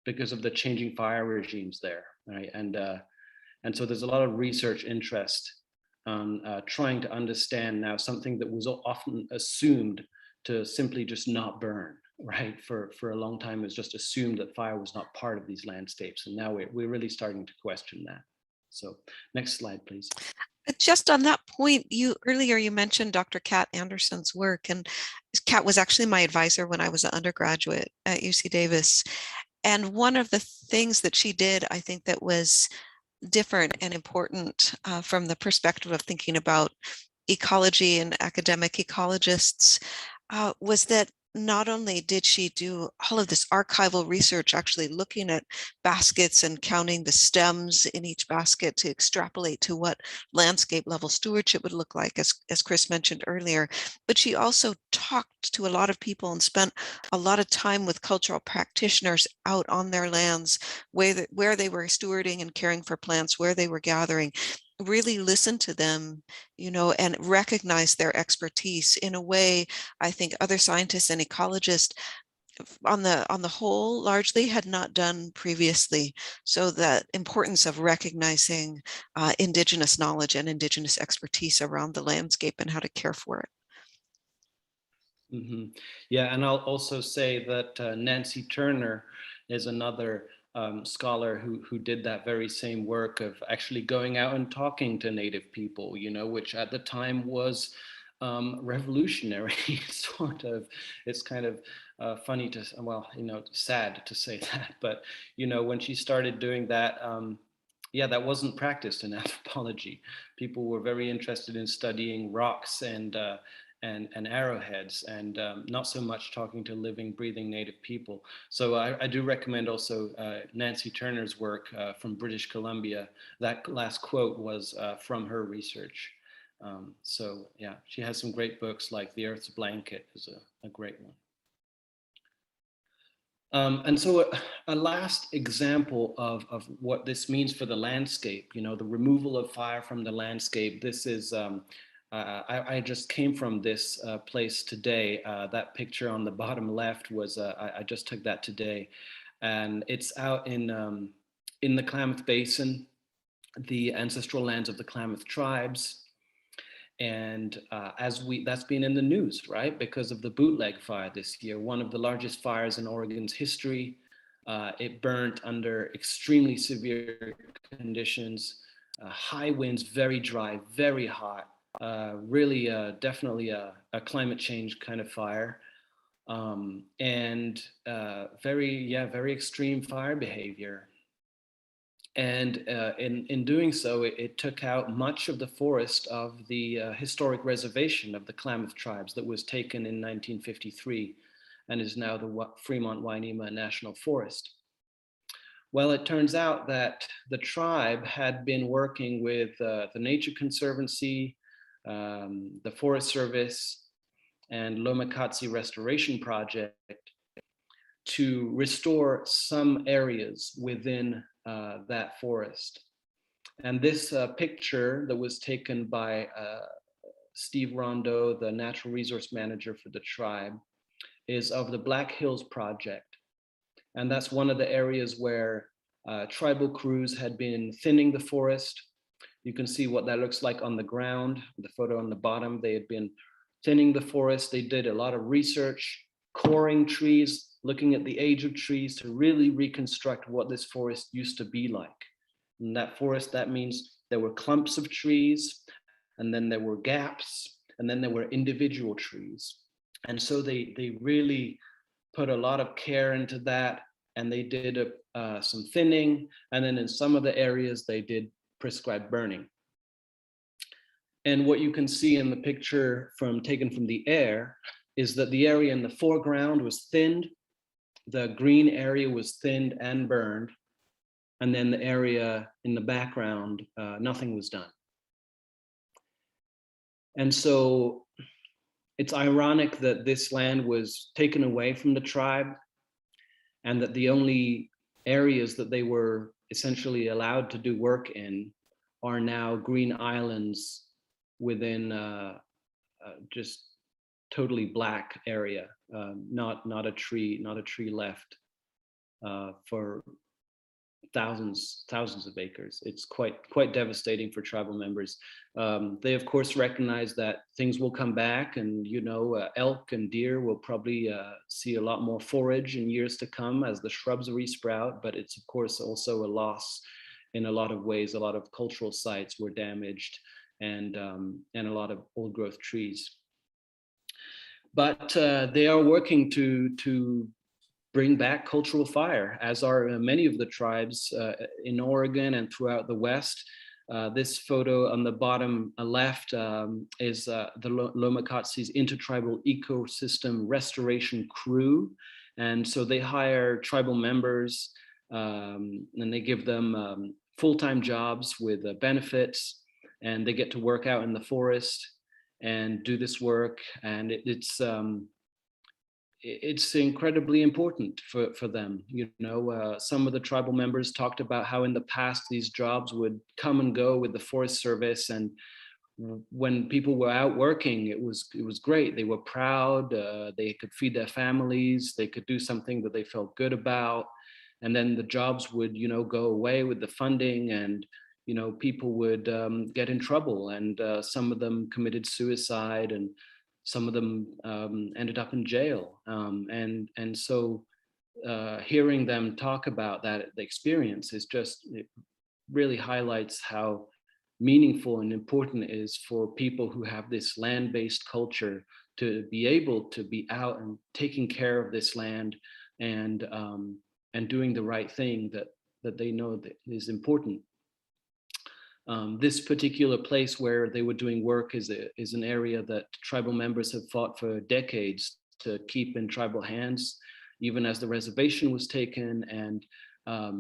the changing fire regimes there, right? And so there's a lot of research interest on trying to understand now something that was often assumed to simply just not burn, right? For a long time, it was just assumed that fire was not part of these landscapes, and now we're really starting to question that. So next slide, please. Just on that point, earlier you mentioned Dr. Kat Anderson's work, and Kat was actually my advisor when I was an undergraduate at UC Davis. And one of the things that she did, I think, that was different and important from the perspective of thinking about ecology and academic ecologists was that not only did she do all of this archival research, actually looking at baskets and counting the stems in each basket to extrapolate to what landscape level stewardship would look like, as Chris mentioned earlier, but she also talked to a lot of people and spent a lot of time with cultural practitioners out on their lands, where they were stewarding and caring for plants, where they were gathering, really listen to them, and recognize their expertise in a way I think other scientists and ecologists on the whole largely had not done previously. So the importance of recognizing Indigenous knowledge and Indigenous expertise around the landscape and how to care for it. Mm-hmm. Yeah, and I'll also say that Nancy Turner is another scholar who did that very same work of actually going out and talking to Native people, which at the time was revolutionary, sort of. It's kind of funny to, well, sad to say that, but when she started doing that, yeah, that wasn't practiced in anthropology. People were very interested in studying rocks and arrowheads, and not so much talking to living, breathing Native people. So I do recommend also Nancy Turner's work from British Columbia. That last quote was from her research. So yeah, she has some great books, like The Earth's Blanket is a great one. And so a last example of what this means for the landscape, the removal of fire from the landscape. This is, I just came from this place today. That picture on the bottom left was, I just took that today. And it's out in the Klamath Basin, the ancestral lands of the Klamath tribes. And that's been in the news, right? Because of the bootleg fire this year, one of the largest fires in Oregon's history. It burnt under extremely severe conditions, high winds, very dry, very hot, really definitely a climate change kind of fire. And very extreme fire behavior. And in doing so, it took out much of the forest of the historic reservation of the Klamath tribes that was taken in 1953 and is now the Fremont-Wainema National Forest. Well, it turns out that the tribe had been working with the Nature Conservancy, the Forest Service, and Lomakatsi Restoration Project to restore some areas within that forest. And this picture that was taken by Steve Rondeau, the natural resource manager for the tribe, is of the Black Hills Project. And that's one of the areas where tribal crews had been thinning the forest. You can see what that looks like on the ground, the photo on the bottom. They had been thinning the forest. They did a lot of research, coring trees, looking at the age of trees to really reconstruct what this forest used to be like. In that forest, that means there were clumps of trees, and then there were gaps, and then there were individual trees. And so they really put a lot of care into that, and they did some thinning, and then in some of the areas they did prescribed burning. And what you can see in the picture taken from the air is that the area in the foreground was thinned, the green area was thinned and burned, and then the area in the background, nothing was done. And so it's ironic that this land was taken away from the tribe, and that the only areas that they were essentially allowed to do work in are now green islands within just totally black area, not a tree left for thousands of acres. It's quite devastating for tribal members. They of course recognize that things will come back, and elk and deer will probably see a lot more forage in years to come as the shrubs resprout, but it's of course also a loss in a lot of ways. A lot of cultural sites were damaged, and a lot of old growth trees. But they are working to bring back cultural fire, as are many of the tribes in Oregon and throughout the West. This photo on the bottom left is the Lomakatsi's Intertribal Ecosystem Restoration Crew. And so they hire tribal members and they give them full-time jobs with benefits, and they get to work out in the forest and do this work. And it's incredibly important for them. Some of the tribal members talked about how in the past these jobs would come and go with the Forest Service, and when people were out working, it was great. They were proud. They could feed their families. They could do something that they felt good about. And then the jobs would, go away with the funding, and people would get in trouble, and some of them committed suicide, and some of them ended up in jail. And so hearing them talk about that, the experience, it really highlights how meaningful and important it is for people who have this land-based culture to be able to be out and taking care of this land, and doing the right thing that they know that is important. This particular place where they were doing work is an area that tribal members have fought for decades to keep in tribal hands, even as the reservation was taken, and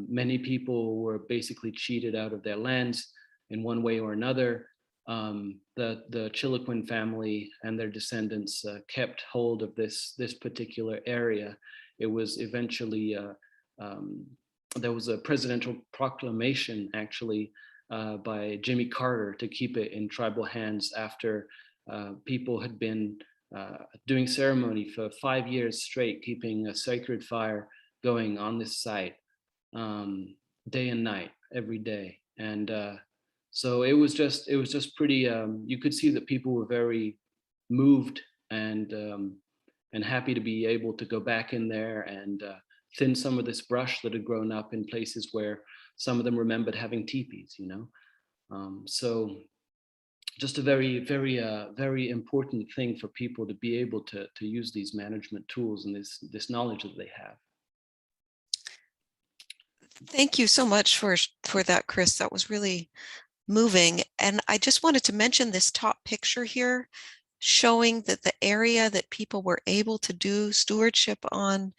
many people were basically cheated out of their lands in one way or another. The Chiloquin family and their descendants kept hold of this particular area. It was eventually, there was a presidential proclamation actually by Jimmy Carter to keep it in tribal hands after people had been doing ceremony for 5 years straight, keeping a sacred fire going on this site day and night, every day. And so it was just pretty, you could see that people were very moved and happy to be able to go back in there and thin some of this brush that had grown up in places where some of them remembered having teepees, so just a very, very important thing for people to be able to use these management tools and this knowledge that they have. Thank you so much for that, Chris. That was really moving. And I just wanted to mention this top picture here, showing that the area that people were able to do stewardship on,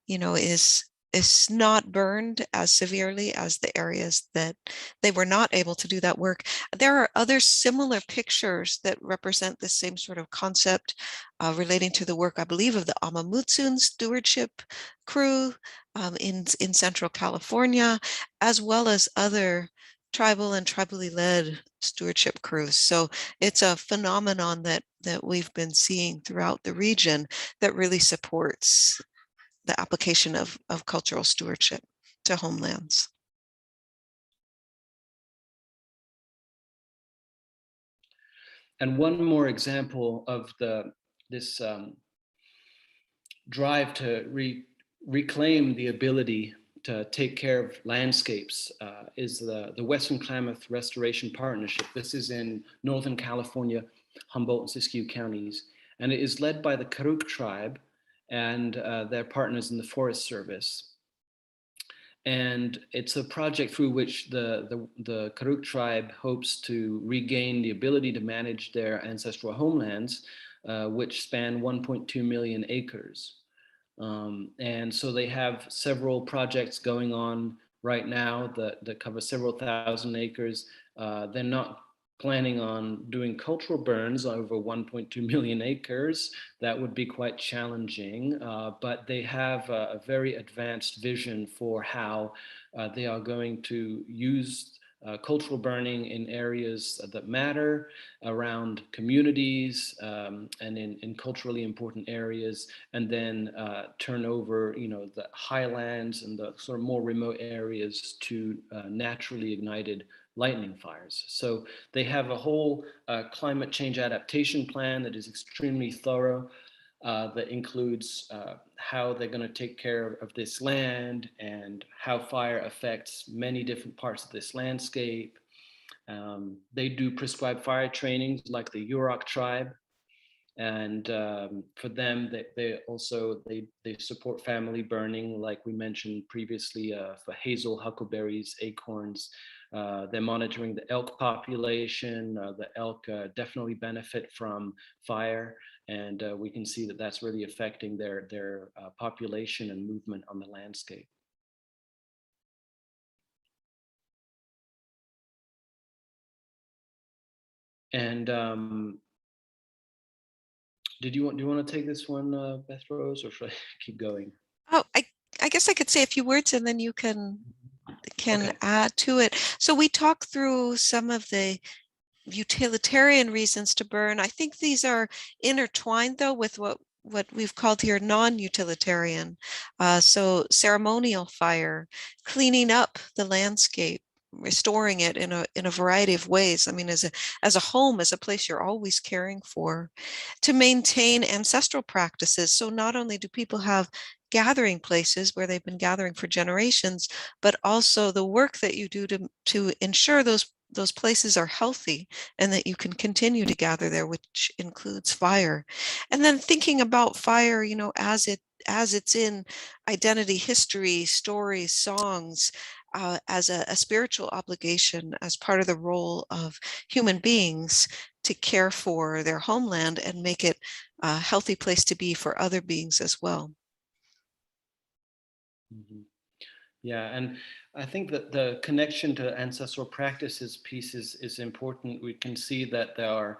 is is not burned as severely as the areas that they were not able to do that work. There are other similar pictures that represent the same sort of concept relating to the work, I believe, of the Amamutsun stewardship crew in Central California, as well as other tribal and tribally led stewardship crews. So it's a phenomenon that we've been seeing throughout the region that really supports the application of cultural stewardship to homelands. And one more example of this drive to reclaim the ability to take care of landscapes is the Western Klamath Restoration Partnership. This is in Northern California, Humboldt and Siskiyou counties, and it is led by the Karuk tribe and their partners in the Forest Service. And it's a project through which the Karuk tribe hopes to regain the ability to manage their ancestral homelands, which span 1.2 million acres. And so they have several projects going on right now that cover several thousand acres. They're not planning on doing cultural burns over 1.2 million acres. That would be quite challenging, but they have a very advanced vision for how they are going to use cultural burning in areas that matter around communities and in culturally important areas, and then turn over, the highlands and the sort of more remote areas to naturally ignited lightning fires. So they have a whole climate change adaptation plan that is extremely thorough. That includes how they're going to take care of this land and how fire affects many different parts of this landscape. They do prescribed fire trainings like the Yurok tribe. And for them, they also support family burning, like we mentioned previously, for hazel, huckleberries, acorns. They're monitoring the elk population. The elk definitely benefit from fire, and we can see that that's really affecting their population and movement on the landscape. And do you want to take this one, Beth Rose, or should I keep going? Oh, I guess I could say a few words and then you can Okay. add to it. So we talked through some of the utilitarian reasons to burn. I think these are intertwined though with what we've called here non-utilitarian. So ceremonial fire, cleaning up the landscape, restoring it in a variety of ways. I mean, as a home, as a place you're always caring for, to maintain ancestral practices. So not only do people have gathering places where they've been gathering for generations, but also the work that you do to ensure those places are healthy and that you can continue to gather there, which includes fire. And then thinking about fire, as it's in identity, history, stories, songs, as a spiritual obligation, as part of the role of human beings to care for their homeland and make it a healthy place to be for other beings as well. Mm-hmm. Yeah, and I think that the connection to ancestral practices piece is important. We can see that there are,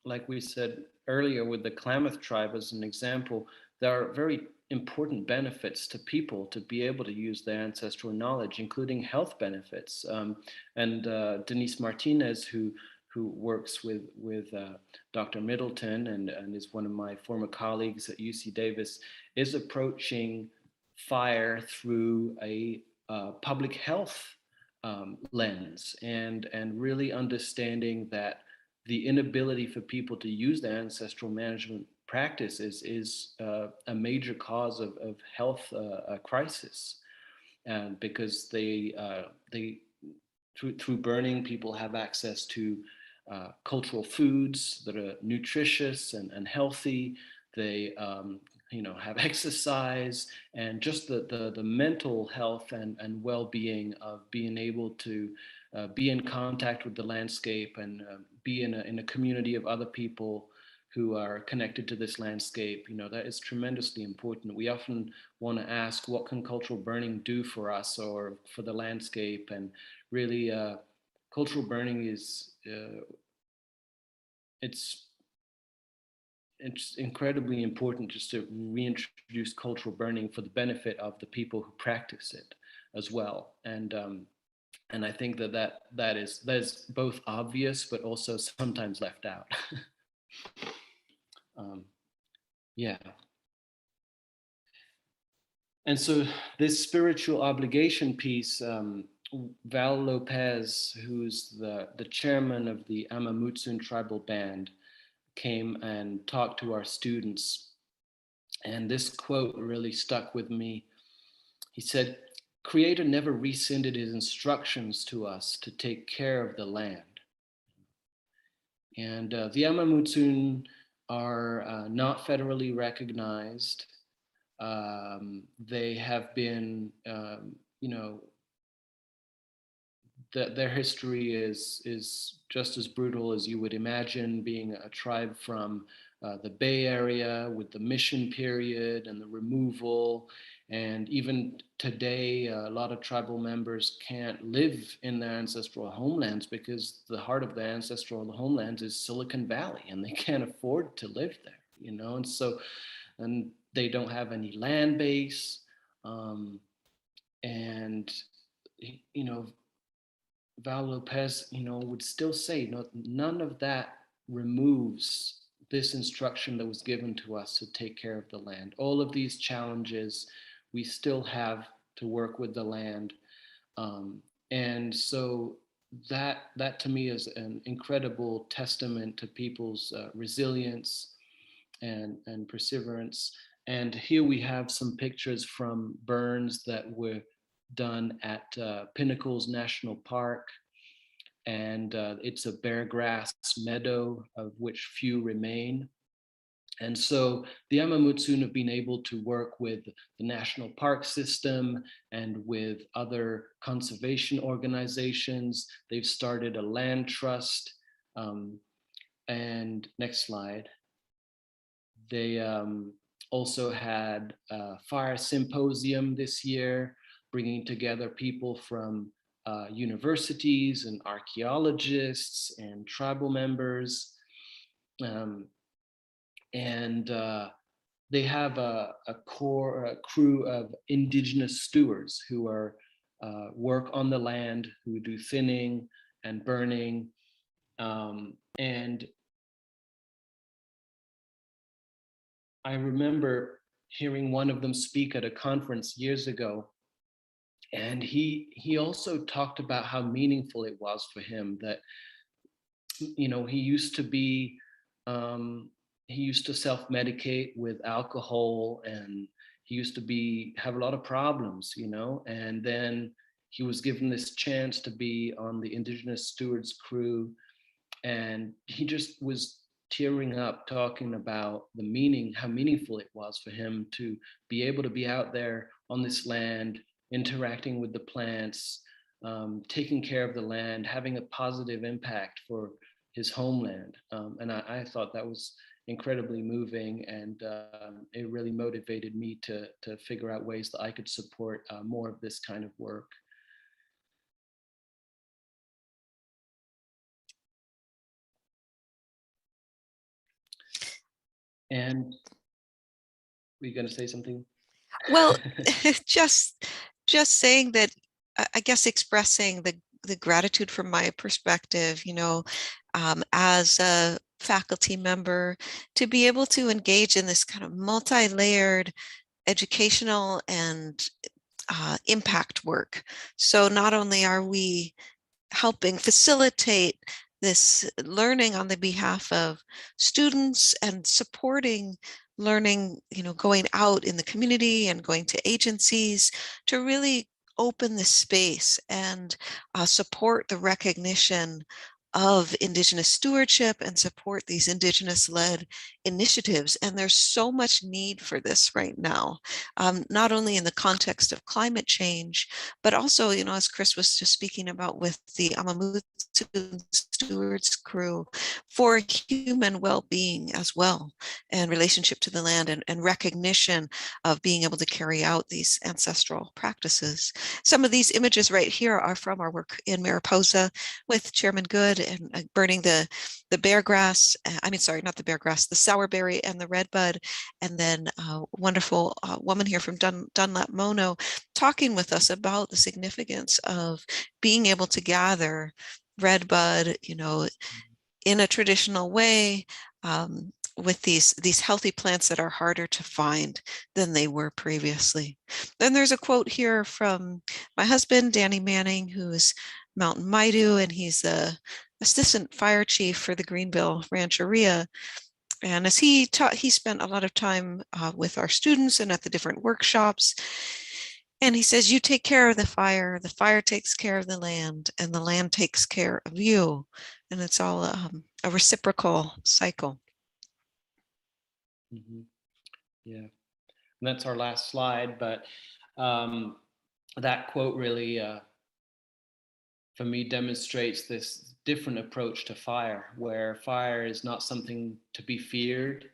like we said earlier with the Klamath tribe as an example, there are very important benefits to people to be able to use their ancestral knowledge, including health benefits. And Denise Martinez, who works with Dr. Middleton and is one of my former colleagues at UC Davis, is approaching fire through a public health lens and really understanding that the inability for people to use their ancestral management practices is a major cause of health crisis, and because they through burning, people have access to cultural foods that are nutritious and healthy. They have exercise and just the mental health and well-being of being able to be in contact with the landscape and be in a community of other people who are connected to this landscape. That is tremendously important. We often want to ask, what can cultural burning do for us or for the landscape? And really, cultural burning is, it's incredibly important just to reintroduce cultural burning for the benefit of the people who practice it as well. And I think that is both obvious but also sometimes left out. Yeah. And so this spiritual obligation piece, Val Lopez, who's the chairman of the Amamutsun tribal band, came and talked to our students. And this quote really stuck with me. He said, "Creator never rescinded his instructions to us to take care of the land." And the Amamutsun are not federally recognized. They have been, their history is just as brutal as you would imagine, being a tribe from the Bay Area with the mission period and the removal. And even today, a lot of tribal members can't live in their ancestral homelands because the heart of their ancestral homelands is Silicon Valley, and they can't afford to live there, And so, and they don't have any land base. And, Val Lopez, would still say, no, none of that removes this instruction that was given to us to take care of the land. All of these challenges, we still have to work with the land. And so that to me is an incredible testament to people's resilience and perseverance. And here we have some pictures from burns that were done at Pinnacles National Park. And it's a bare grass meadow of which few remain. And so the Amamutsun have been able to work with the national park system and with other conservation organizations. They've started a land trust. And next slide. They also had a fire symposium this year, bringing together people from universities and archaeologists and tribal members. And they have a crew of Indigenous stewards who are work on the land, who do thinning and burning. And I remember hearing one of them speak at a conference years ago, and he also talked about how meaningful it was for him that, he used to be, he used to self-medicate with alcohol, and he used to have a lot of problems, and then he was given this chance to be on the Indigenous Stewards crew, and he just was tearing up talking about how meaningful it was for him to be able to be out there on this land, interacting with the plants, taking care of the land, having a positive impact for his homeland. And I thought that was incredibly moving, and it really motivated me to figure out ways that I could support more of this kind of work. And were you going to say something? Well, just saying that, I guess expressing the gratitude from my perspective, as a faculty member, to be able to engage in this kind of multi-layered educational and impact work. So not only are we helping facilitate this learning on the behalf of students and supporting learning, going out in the community and going to agencies to really open the space and support the recognition of Indigenous stewardship and support these Indigenous-led initiatives. And there's so much need for this right now, not only in the context of climate change, but also, you know, as Chris was just speaking about with the Amamutsu Stewards crew, for human well-being as well, and relationship to the land, and recognition of being able to carry out these ancestral practices. Some of these images right here are from our work in Mariposa with Chairman Good, and burning the bear grass, I mean, sorry, not the bear grass, the sourberry and the redbud. And then a wonderful woman here from Dunlap Mono talking with us about the significance of being able to gather redbud, you know, in a traditional way, with these healthy plants that are harder to find than they were previously. Then there's a quote here from my husband, Danny Manning, who is Mountain Maidu, and he's the assistant fire chief for the Greenville Rancheria. And as he taught, he spent a lot of time with our students and at the different workshops. And he says, you take care of the fire takes care of the land takes care of you. And it's all a reciprocal cycle. Mm-hmm. Yeah, and that's our last slide, but that quote really, for me, demonstrates this different approach to fire, where fire is not something to be feared.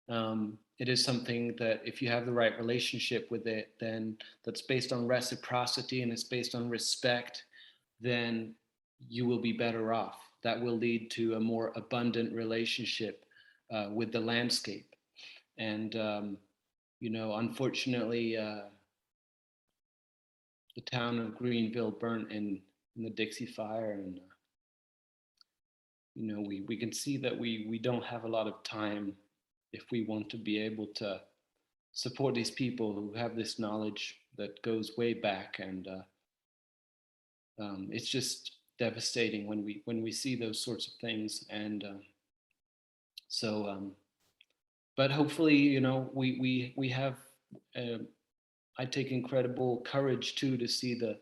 It is something that if you have the right relationship with it, then that's based on reciprocity and it's based on respect, then you will be better off. That will lead to a more abundant relationship with the landscape. And, you know, unfortunately, the town of Greenville burnt in the Dixie Fire. And, you know, we can see that we don't have a lot of time if we want to be able to support these people who have this knowledge that goes way back. And it's just devastating when we see those sorts of things. And but hopefully, you know, we have, I take incredible courage too to see the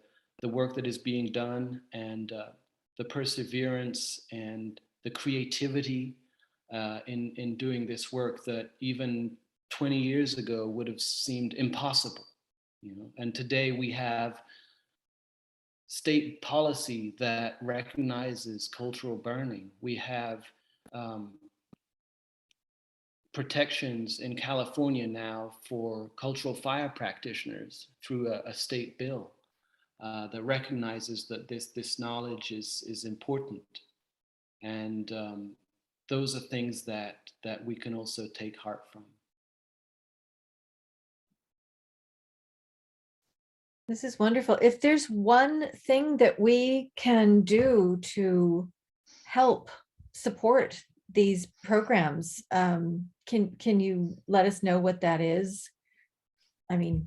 work that is being done, and the perseverance and the creativity in doing this work that even 20 years ago would have seemed impossible, you know. And today we have state policy that recognizes cultural burning. We have protections in California now for cultural fire practitioners through a state bill that recognizes that this knowledge is important. And those are things that we can also take heart from. This is wonderful. If there's one thing that we can do to help support these programs, can you let us know what that is? I mean,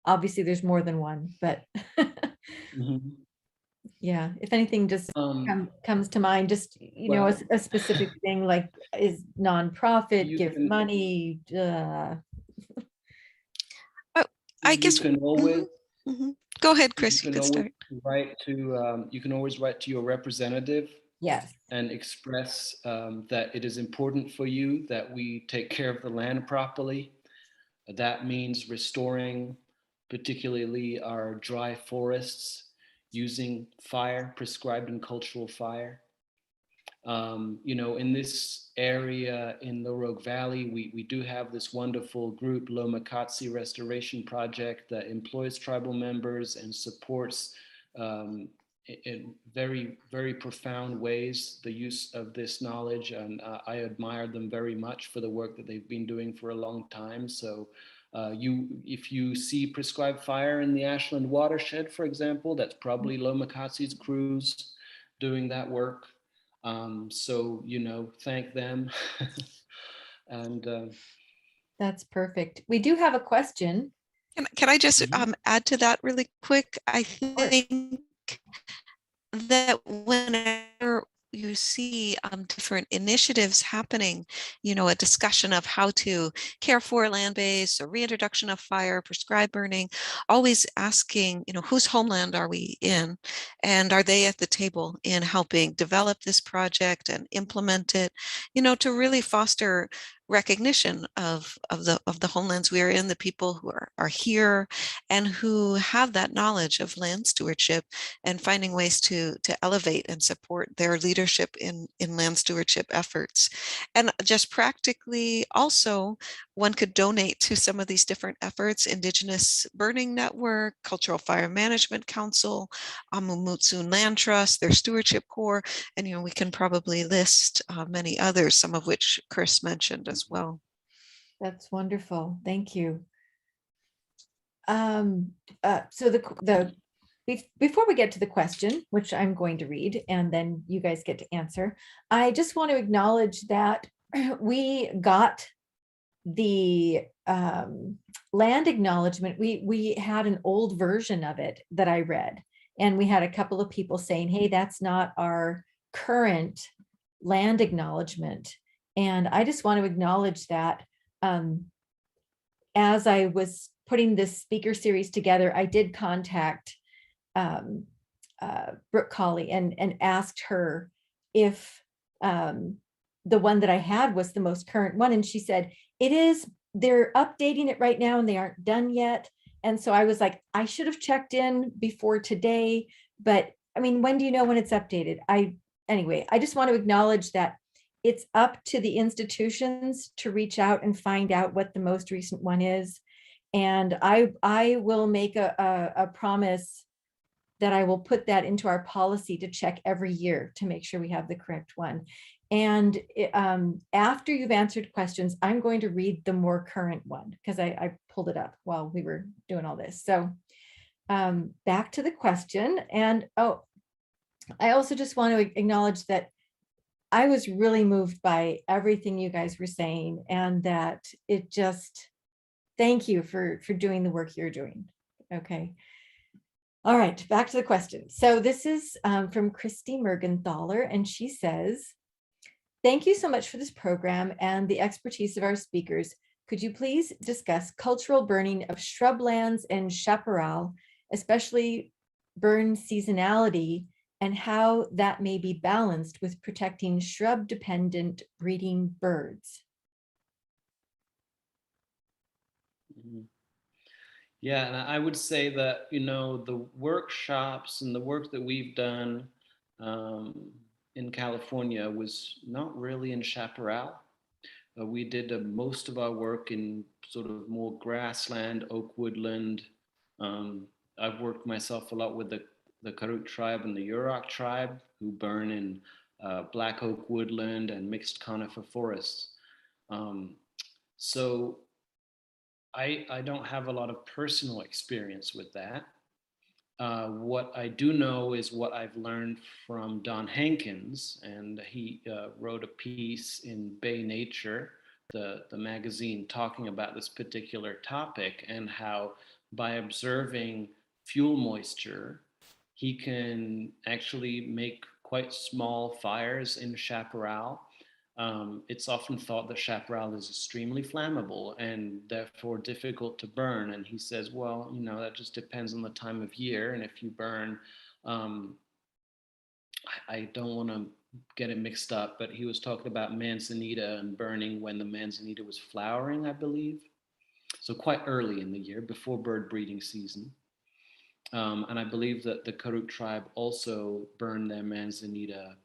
obviously there's more than one, but Mm-hmm. yeah, if anything just comes to mind, just, you know, a specific thing, like is nonprofit, give money. I guess you can always go ahead, Chris. You can always write to you can always write to your representative. Yes. And express that it is important for you that we take care of the land properly. That means restoring, particularly our dry forests, using fire, prescribed and cultural fire. You know, in this area in the Rogue Valley, we do have this wonderful group, Lomakatsi Restoration Project, that employs tribal members and supports in very, very profound ways the use of this knowledge. And I admire them very much for the work that they've been doing for a long time. So if you see prescribed fire in the Ashland watershed, for example, that's probably Lomakatsi's crews doing that work. So, you know, thank them. And that's perfect. We do have a question. Can I just add to that really quick? I think that whenever you see different initiatives happening, a discussion of how to care for land base or reintroduction of fire, prescribed burning, always asking, whose homeland are we in? And are they at the table in helping develop this project and implement it, to really foster recognition of the homelands we are in, the people who are here and who have that knowledge of land stewardship, and finding ways to elevate and support their leadership in land stewardship efforts. And just practically also, one could donate to some of these different efforts: Indigenous Burning Network, Cultural Fire Management Council, Amumutsun Land Trust, their Stewardship Corps, and we can probably list many others, some of which Chris mentioned as well. That's wonderful. Thank you. So before we get to the question, which I'm going to read, and then you guys get to answer, I just want to acknowledge that we got the land acknowledgement. We had an old version of it that I read, and we had a couple of people saying, hey, that's not our current land acknowledgement. And I just want to acknowledge that as I was putting this speaker series together, I did contact Brooke Colley and asked her if the one that I had was the most current one. And she said, it is, they're updating it right now and they aren't done yet. And so I was like, I should have checked in before today, but I mean, when do you know when it's updated? Anyway, I just want to acknowledge that it's up to the institutions to reach out and find out what the most recent one is. And I will make a promise that I will put that into our policy to check every year to make sure we have the correct one. And after you've answered questions, I'm going to read the more current one because I pulled it up while we were doing all this. So back to the question. And I also just want to acknowledge that I was really moved by everything you guys were saying, and that it just, thank you for doing the work you're doing. Okay. All right, back to the question. So this is from Christy Mergenthaler, and she says, thank you so much for this program and the expertise of our speakers. Could you please discuss cultural burning of shrublands and chaparral, especially burn seasonality, and how that may be balanced with protecting shrub-dependent breeding birds? Yeah, and I would say that, the workshops and the work that we've done in California was not really in chaparral. We did most of our work in sort of more grassland, oak woodland. I've worked myself a lot with the Karuk tribe and the Yurok tribe, who burn in black oak woodland and mixed conifer forests. So I don't have a lot of personal experience with that. What I do know is what I've learned from Don Hankins, and he wrote a piece in Bay Nature, the magazine, talking about this particular topic, and how by observing fuel moisture, he can actually make quite small fires in chaparral. It's often thought that chaparral is extremely flammable and therefore difficult to burn. And he says, well, that just depends on the time of year. And if you burn, I don't want to get it mixed up, but he was talking about manzanita and burning when the manzanita was flowering, I believe. So quite early in the year, before bird breeding season. And I believe that the Karuk tribe also burned their manzanita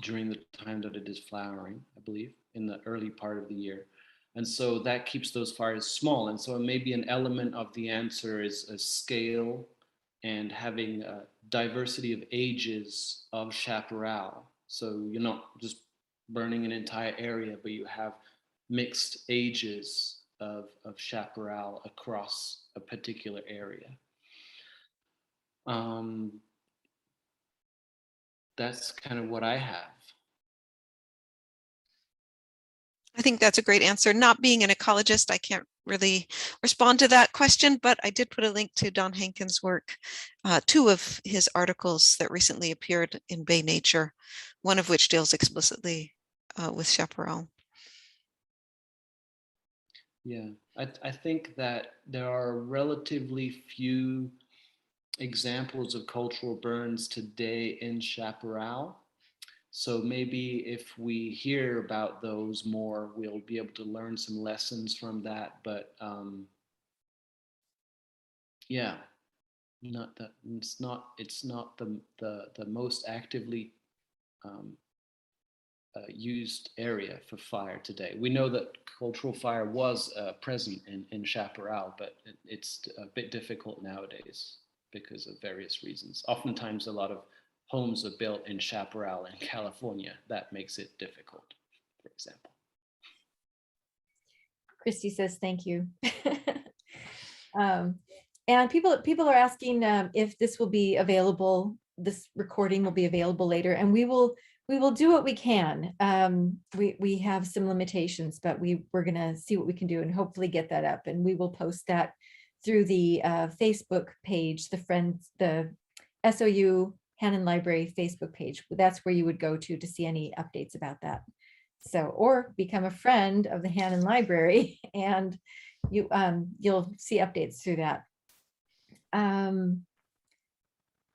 during the time that it is flowering, I believe, in the early part of the year. And so that keeps those fires small. And so maybe an element of the answer is a scale and having a diversity of ages of chaparral. So you're not just burning an entire area, but you have mixed ages of chaparral across a particular area. That's kind of what I have. I think that's a great answer. Not being an ecologist, I can't really respond to that question, but I did put a link to Don Hankins' work, 2 of his articles that recently appeared in Bay Nature, one of which deals explicitly with chaparral. Yeah, I think that there are relatively few examples of cultural burns today in chaparral. So maybe if we hear about those more, we'll be able to learn some lessons from that. But yeah, not that it's not the most actively used area for fire today. We know that cultural fire was present in chaparral, but it's a bit difficult nowadays because of various reasons. Oftentimes, a lot of homes are built in chaparral in California. That makes it difficult, for example. Christy says thank you. And people are asking if this will be available. This recording will be available later, and we will do what we can. We have some limitations, but we're gonna see what we can do and hopefully get that up. And we will post that through the Facebook page, the SOU Hannon Library Facebook page. That's where you would go to see any updates about that. So, or become a friend of the Hannon Library, and you'll see updates through that.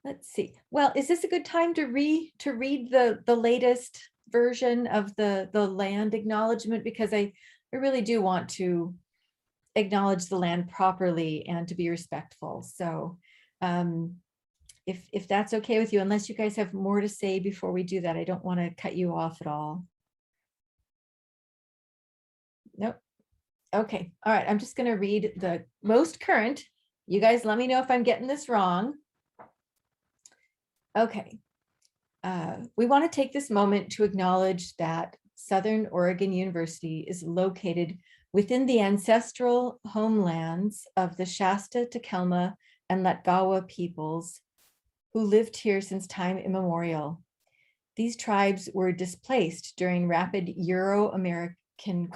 Let's see. Well, is this a good time to read the latest version of the land acknowledgement? Because I really do want to acknowledge the land properly and to be respectful. So if that's okay with you, unless you guys have more to say before we do that, I don't want to cut you off at all. Nope. Okay. All right. I'm just going to read the most current. You guys let me know if I'm getting this wrong. Okay. We want to take this moment to acknowledge that Southern Oregon University is located within the ancestral homelands of the Shasta, Takelma, and Latgawa peoples who lived here since time immemorial. These tribes were displaced during rapid Euro-American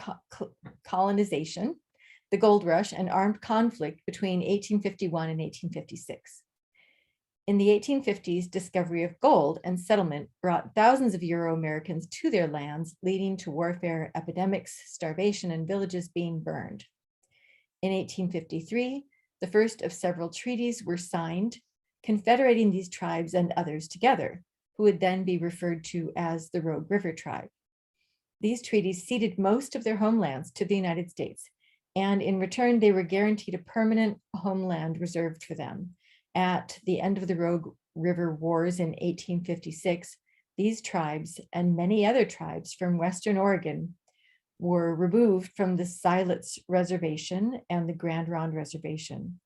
colonization, the gold rush, and armed conflict between 1851 and 1856. In the 1850s, discovery of gold and settlement brought thousands of Euro-Americans to their lands, leading to warfare, epidemics, starvation, and villages being burned. In 1853, the first of several treaties were signed, confederating these tribes and others together, who would then be referred to as the Rogue River Tribe. These treaties ceded most of their homelands to the United States, and in return, they were guaranteed a permanent homeland reserved for them. At the end of the Rogue River Wars in 1856, these tribes and many other tribes from Western Oregon were removed from the Siletz Reservation and the Grand Ronde Reservation.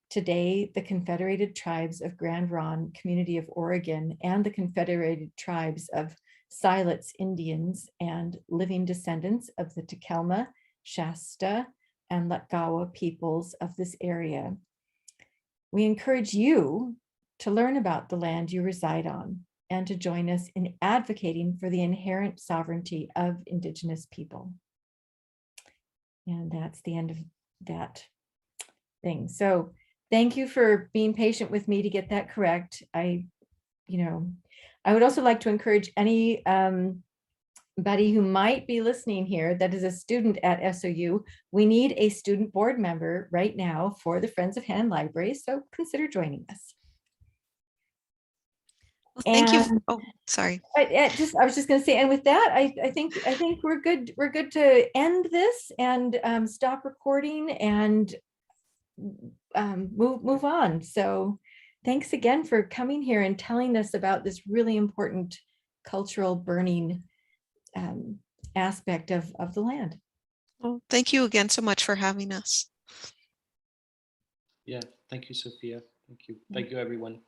Today, the Confederated Tribes of Grand Ronde Community of Oregon and the Confederated Tribes of Siletz Indians and living descendants of the Takelma, Shasta, and Latgawa peoples of this area. We encourage you to learn about the land you reside on and to join us in advocating for the inherent sovereignty of Indigenous people. And that's the end of that thing. So thank you for being patient with me to get that correct. I would also like to encourage anybody who might be listening here that is a student at SOU. We need a student board member right now for the Friends of Hannon Library, so consider joining us. Well, thank you. Oh, sorry. I was just going to say, and with that, I think we're good. We're good to end this and stop recording and move on. So thanks again for coming here and telling us about this really important cultural burning aspect of the land. Well, thank you again so much for having us. Yeah, thank you, Sophia. Thank you, everyone.